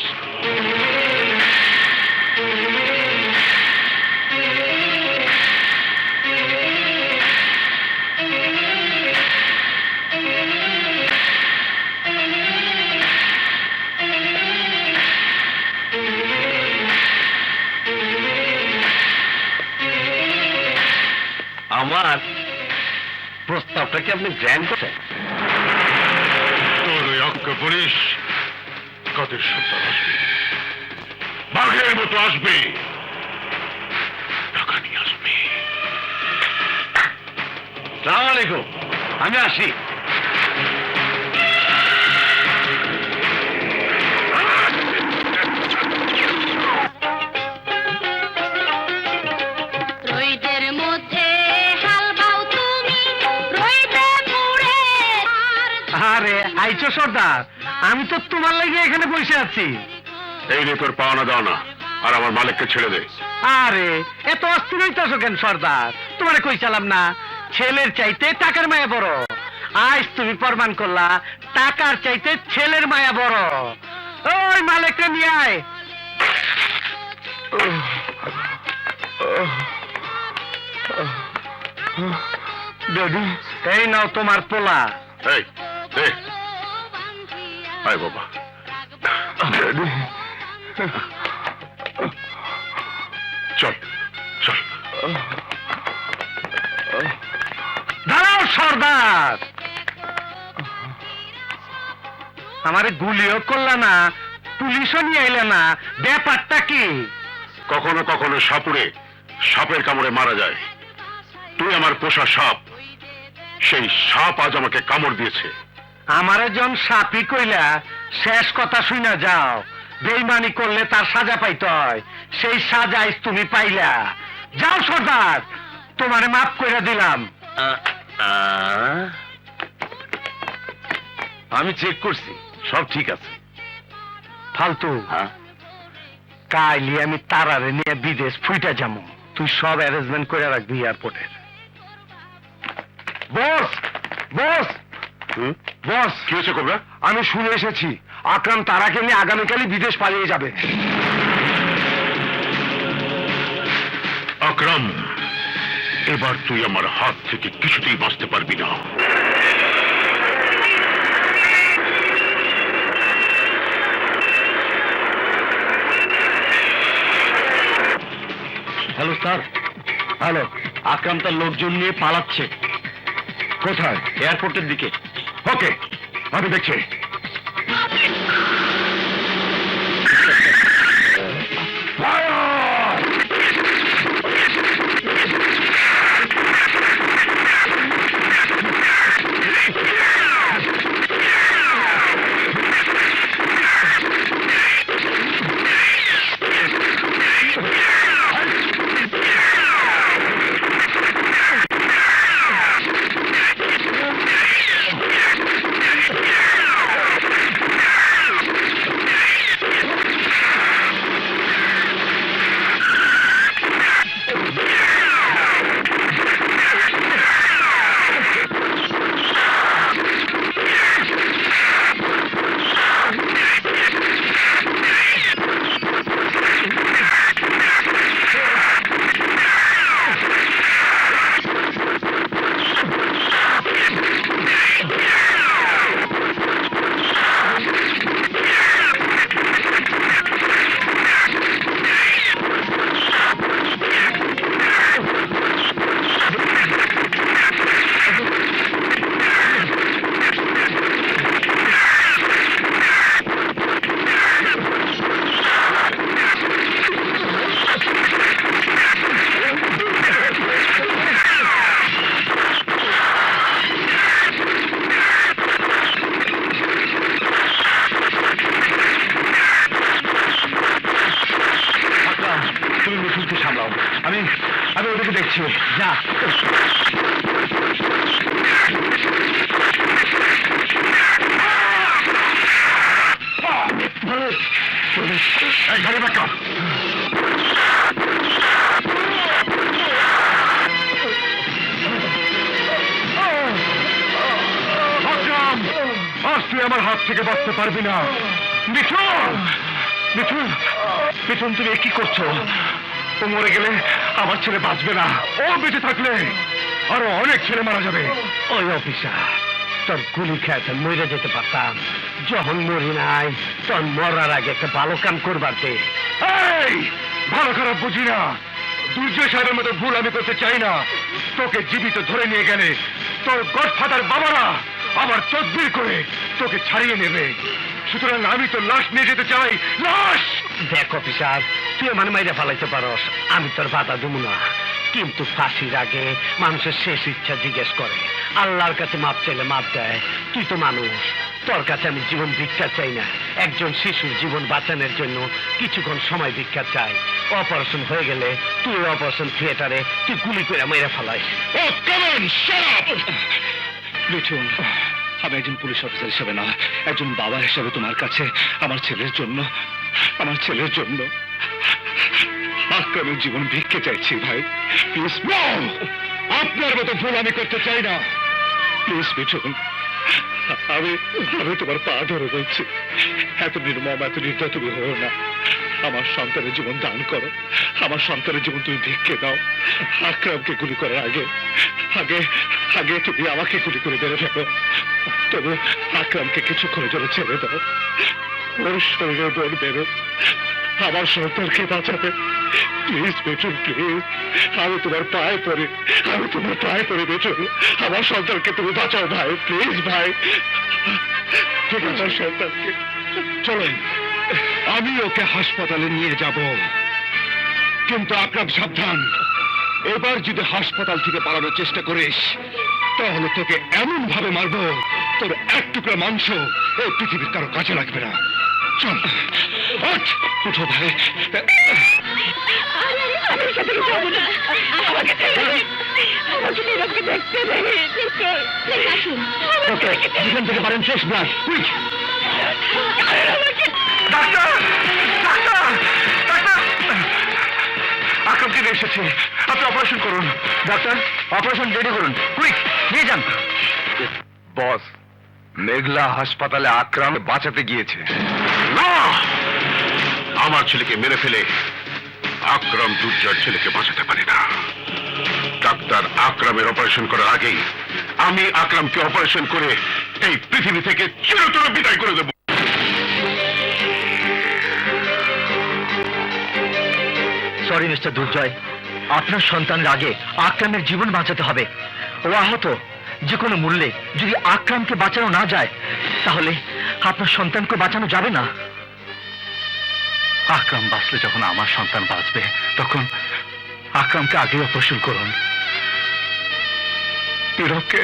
আমার প্রস্তাবটা কি আপনি গ্র্যান্ড করছেন? তোর ওই অজ্ঞ পুলিশ কাদের সন্তান আসবে, বাঘের মতো আসবে, টাকা নিয়ে আসবে। সালাম আলাইকুম, আমি আসি। রোদের মধ্যে হাল বাও তুমি, রোদে পুড়ে আরে আইছো সর্দার, আমি তো তোমার লাগে এখানে বসে আছি। এই রে তোর পাওনা দাও না, আর আমার মালিককে ছেড়ে দে। আরে এত অস্থির হইতেছো কেন সর্দার? তোমারে কইছিলাম না ছেলের চাইতে টাকার মায়া বড়। আজ তুমি প্রমাণ করলা টাকার চাইতে ছেলের মায়া বড়। ওই মালিককে নিয়ে আয়। ড্যাডি, এই নাও তোমার পোলা। এই দে, আয় বাবা। ড্যাডি, চল চল। দাঁড়াও সর্দার, আমারে গুলিও করলা না, পুলিশও নিয়ে আইলে না, ব্যাপারটা কি? কখনো কখনো সাপুড়ে সাপের কামড়ে মারা যায়। তুই আমার পোষা সাপ, সেই সাপ আজ আমাকে কামড় দিয়েছে। আমারে জন সাপি কইলা শেষ কথা শুনা যাও। বেইমানি করলে তার সাজা পাইতে হয়, সেই সাজা আজ তুমি পাইলা। যাও সর্দার, তোমারে মাফ কইরা দিলাম। আমি চেক করছি, সব ঠিক আছে। ফালতু হ্যাঁ, কাইলি আমি তারারে নিয়ে বিদেশ ফুইটা যাবো। তুই সব অ্যারেঞ্জমেন্ট করে রাখবি এয়ারপোর্টের। বস বস বস, কি হয়েছে কোবরা? আমি শুনে এসেছি আকরাম তারাকে নিয়ে আগামীকালই বিদেশ পালিয়ে যাবে। আকরাম, এবার তুই আমার হাত থেকে কিছুতেই বাঁচতে পারবি না। Hello sir, hello. আকরাম তার লোকজন নিয়ে পালাচ্ছে। কোথায়? এয়ারপোর্টের দিকে। ওকে, আমি দেখছি। আমি ওদেরকে দেখছি। যা। গাড়ি বাঁকা। আজ তুই আমার হাত থেকে বাঁচতে পারবি না। মিঠুন, মিঠুন, মিঠুন, তুমি এ কি করছো? ও মরে গেলে আমার ছেলে বাঁচবে না। ও বেঁচে থাকলে আরো অনেক ছেলে মারা যাবে। ওই অফিসার, তোর গুলি খেয়েছে মরে যেতে পারতাম। যখন মরি নাই তখন মরার আগে একটা ভালো কাম করবার দে। এই ভালো খারাপ বুঝি না, দুর্জয় সাহেবের মতো ভুল আমি করতে চাই না। তোকে জীবিত ধরে নিয়ে গেলে তোর গডফাদার বাবারা আবার তদবির করে তোকে ছাড়িয়ে নেবে। সুতরাং আমি তো লাশ নিয়ে যেতে চাই, লাশ। দেখ অফিসার, তুই মানে মাইরে ফালাইতে পারস, আমি তোর বাধা দেবো না। কিন্তু ফাঁসির আগে মানুষের শেষ ইচ্ছা জিজ্ঞেস করে, আল্লাহর কাছে মাপ চাইলে মাপ দেয়। তুই তো মানুষ, তোর কাছে আমি জীবন ভিক্ষা চাই না। একজন শিশুর জীবন বাঁচানোর জন্য কিছুক্ষণ সময় ভিক্ষা চাই। অপারেশন হয়ে গেলে তুই অপারেশন থিয়েটারে তুই গুলি করে মেরে ফেলাইস। ও কামন, শাট আপ! মিঠুন, আমি একজন পুলিশ অফিসার হিসেবে না, একজন বাবা হিসেবে তোমার কাছে আমার ছেলের জন্য আকরামের জীবন ভিক্ষে চাইছি ভাই। প্লিজ, আপনার মতো ভুল আমি করতে চাই না। প্লিজ মিঠুন, আমি তোমার পা ধরে বলছি, এত নির্মম, এত নির্দয় তুমি হও না। আমার সন্তানের জীবন দান করো, আমার সন্তানের জীবন তুমি ভিক্ষে দাও। আকরামকে গুলি করার আগে আগে আগে তুমি আমাকে গুলি করে বেড়ে ফেলো। তবু আকরামকে কিছুক্ষণের জন্য ছেড়ে দাও। ওর শরীরে বোন বেরো, আমার সন্তানকে বাঁচাবে। প্লিজ বেটুন, প্লিজ, আমি তোমার পায়ে পড়ি বেটুন, আমার সন্তানকে তুমি বাঁচাও ভাই, প্লিজ ভাই। ঠিক আছে, আমার সন্তানকে চলুন, আমি ওকে হাসপাতালে নিয়ে যাব। কিন্তু আকরাম সাবধান, এবার যদি হাসপাতাল থেকে পালানোর চেষ্টা করিস তাহলে তোকে এমন ভাবে মারবো তোর এক টুকরা মাংস এই পৃথিবীর কারো কাজে লাগবে না। চল, ওঠ, উঠো ভাই। ওকে, যেখান থেকে পারেন শেষ blood, quick. Doctor, doctor, doctor! আকরামকে নিয়ে এসেছে, আপনি অপারেশন করুন। ডাক্তার, অপারেশন রেডি করুন, কুইক, নিয়ে যান। বস, মেঘলা হাসপাতালে আকরাম বাঁচাতে গিয়েছে। না, আমার ছেলেকে মেরে ফেলে আকরাম দুর্জয়ের ছেলেকে বাঁচাতে পারে না। ডাক্তার আকরামের অপারেশন করার আগেই আমি আকরামকে অপারেশন করে এই পৃথিবী থেকে চিরতরে বিদায় করে দেব। সরি মিস্টার দুর্জয়, আপনার সন্তানের আগে আকরামের জীবন বাঁচাতে হবে। ও আহত, যে কোনো মূল্যে যদি আকরামকে বাঁচানো না যায় তাহলে আপনার সন্তানকে বাঁচানো যাবে না। আকরাম বাঁচলে যখন আমার সন্তান বাঁচবে, তখন আকরামকে আগে অপারেশন করুন। নীরবকে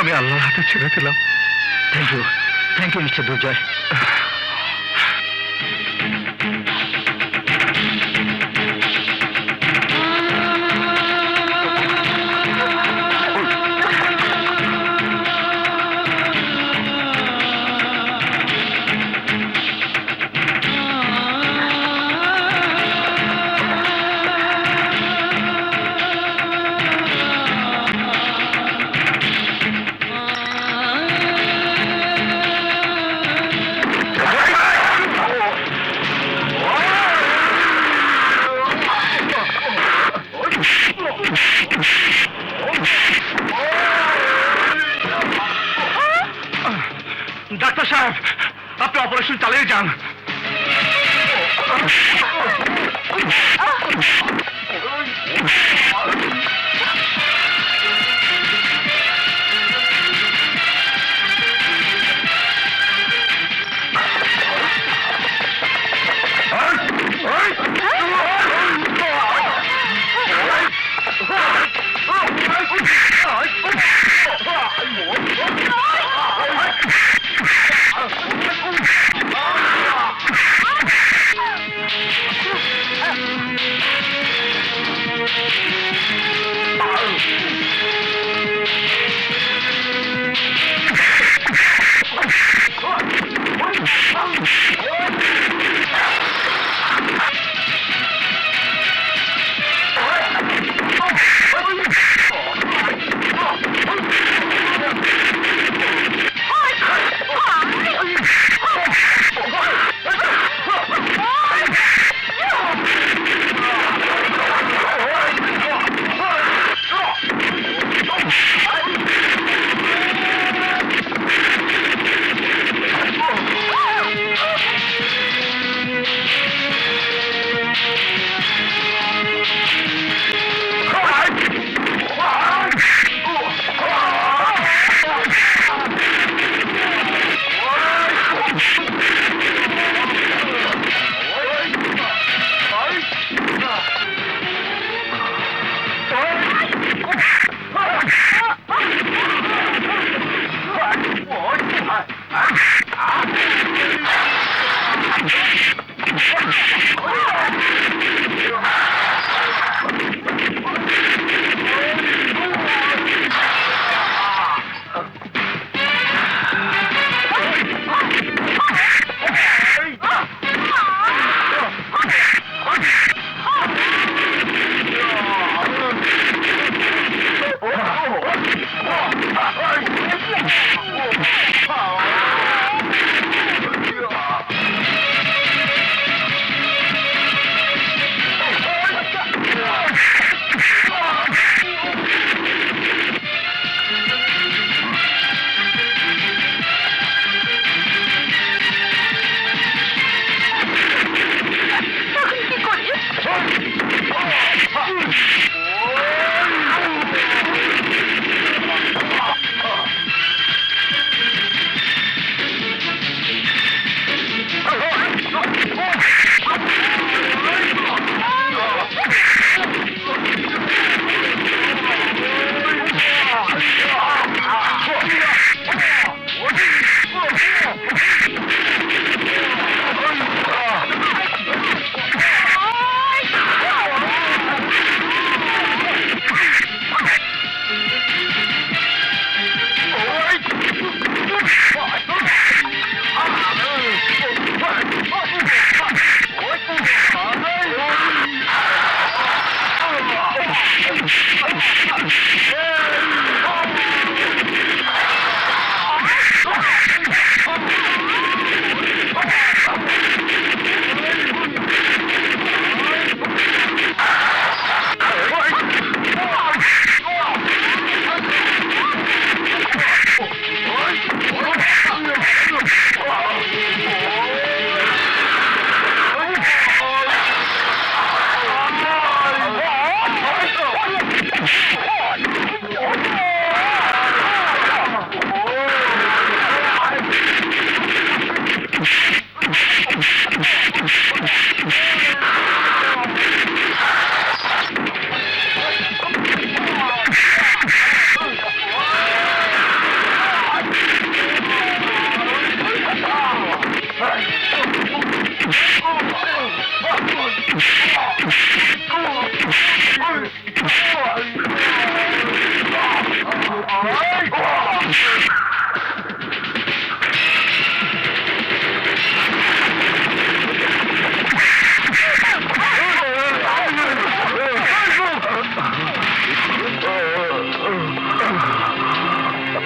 আমি আল্লাহর হাতে ছেড়ে দিলাম। Thank you mister Durjoy. Doctor সাহেব, আপনি অপারেশন চালিয়ে যান।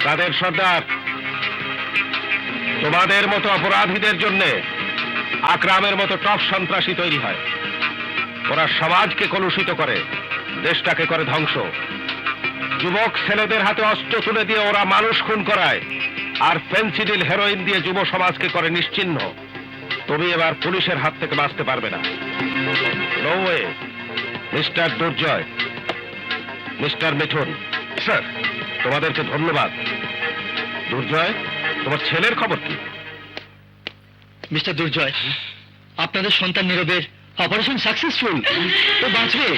কাদের সর্দার, তোমাদের মতো অপরাধীদের জন্য আকরামের মতো টপ সন্ত্রাসী তৈরি হয়। ওরা সমাজকে কলুষিত করে, দেশটাকে করে ধ্বংস। যুবক ছেলেদের হাতে অস্ত্র তুলে দিয়ে ওরা মানুষ খুন করায়, আর ফেন্সিডিল হেরোইন দিয়ে যুব সমাজকে করে নিশ্চিহ্ন। তুমি এবার পুলিশের হাত থেকে বাঁচতে পারবে না। No way. Mister Durjoy, mister Mithun, sir, তোমাদেরকে ধন্যবাদ। দুর্জয়, তোমার ছেলের খবর কি? মিস্টার দুর্জয়, আপনাদের সন্তান নীরবের অপারেশন সাকসেসফুল। ও বাঁচবে।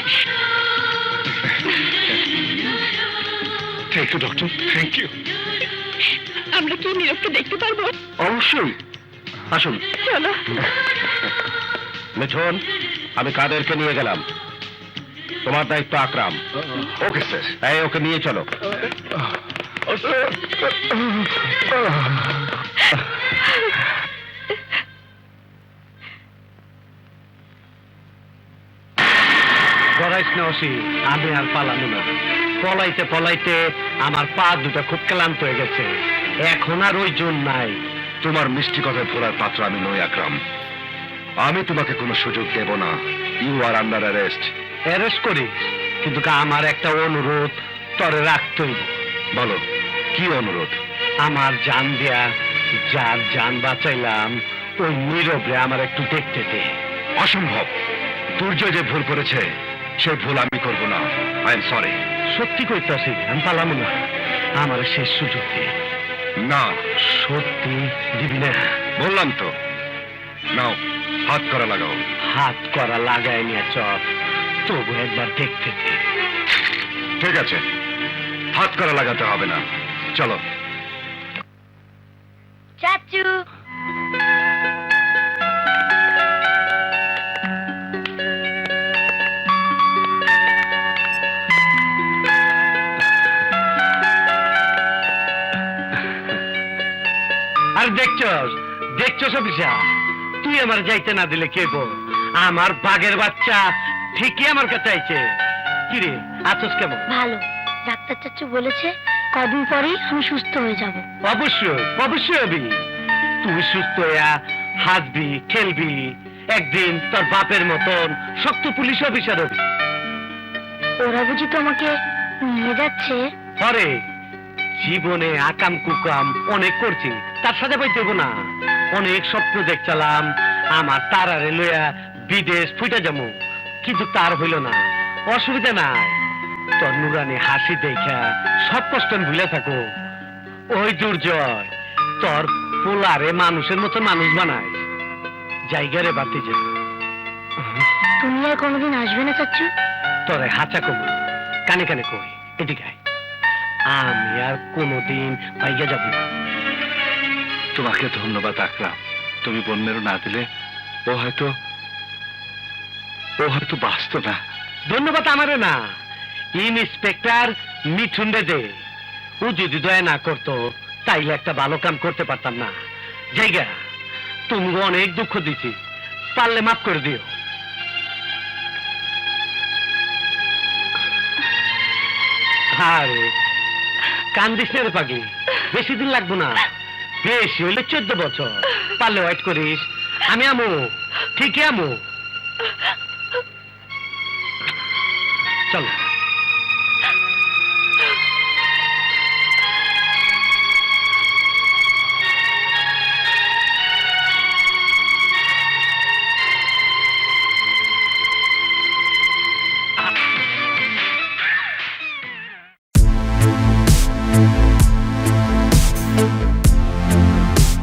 Thank you doctor, thank you. আমরা কি নীরবকে দেখতে পারবো? অবশ্যই, আসুন। চলো। মিঠুন, আমি কাদেরকে নিয়ে গেলাম, তোমার দায়িত্ব আকরাম। ওকে স্যার। এই, ওকে নিয়ে চলো। গড়াইস না ওসি, আমি আর পালানো না। পলাইতে পলাইতে আমার পা দুটা খুব ক্লান্ত হয়ে গেছে, এখন আর ওই জোর নাই। তোমার মিষ্টি কথায় ভোলার পাত্র আমি নই আকরাম। আমি তোমাকে কোনো সুযোগ দেব না। You are under arrest. Arrest করিস, কিন্তু আমার একটা অনুরোধ তরে রাখতেই। বলো, কি অনুরোধ? আমার জান দেয়া, যার জান বাঁচাইলাম, ওই নীরবে আমার একটু দেখতে দে। অসম্ভব। দুর্জয় যে ভুল করেছে সেই ভুল আমি করব না। I am sorry. সত্যি কইতাছি, আমি পালাম না। আমার শেষ সুযোগ দে। না, সত্যি দিবি না? বললাম তো। নাও, হাত করা লাগাও। হাত করা লাগাই নিয়ে চপ, তবু একবার দেখতে দে। ঠিক আছে, হাত করা লাগাতে হবে না। চলো। চাচু, আর দেখছস দেখছস অফিসা, তুই আমার যাইতে না দিলে কে বল? আমার বাঘের বাচ্চা ঠিকই আমার কাছে আইছে। কিরে, আছস কেমন? ভালো। ডাক্তার চাচু বলেছে কদিন পরেই আমি সুস্থ হয়ে যাব। অবশ্যই অবশ্যই হবি। তুই সুস্থ হইয়া হাসবি, খেলবি, একদিন তোর বাপের মতন শক্ত পুলিশ অফিসার হবি। ওরা বুঝি তোমাকে নিয়ে যাচ্ছে? পরে জীবনে আকাম কুকাম অনেক করছি, তার সাথে পাইতে হইব না। অনেক স্বপ্ন দেখছিলাম আমার তারারে লইয়া বিদেশ ফুইটা যাবো, কিন্তু তার হইল না। অসুবিধা নাই, তোর নুরানি হাসি দেখা সব কষ্ট আমি ভুলে থাকো। ওই দুর্জয় তোর পোলারে মানুষের মতো মানুষ বানায়। জায়গারে বাড়তে যা। তুমি আর কোনোদিন আসবে না চাচু? তোরে হাঁচা কব, কানে কানে কই, এদিকে আয়। আমি আর কোনোদিন পাইয়া যাব না। তোমাকে ধন্যবাদ আকরাম। তুমি বন্যেরও না দিলে ও হয়তো বাঁচত না। ধন্যবাদ আমারে না, ইন্সপেক্টর মিঠুন রে দে। ও যদি দয়া না করতো তাইলে একটা ভালো কাম করতে পারতাম না। জায়গা, তুমি অনেক দুঃখ দিছি, পারলে মাফ করে দিও। আরে কান্দিস না রে পাগলি, বেশি দিন লাগবো না। বেশি হইলে 14 বছর। পারলে ওয়েট করিস, আমি আমু, ঠিকই আমু। চলো।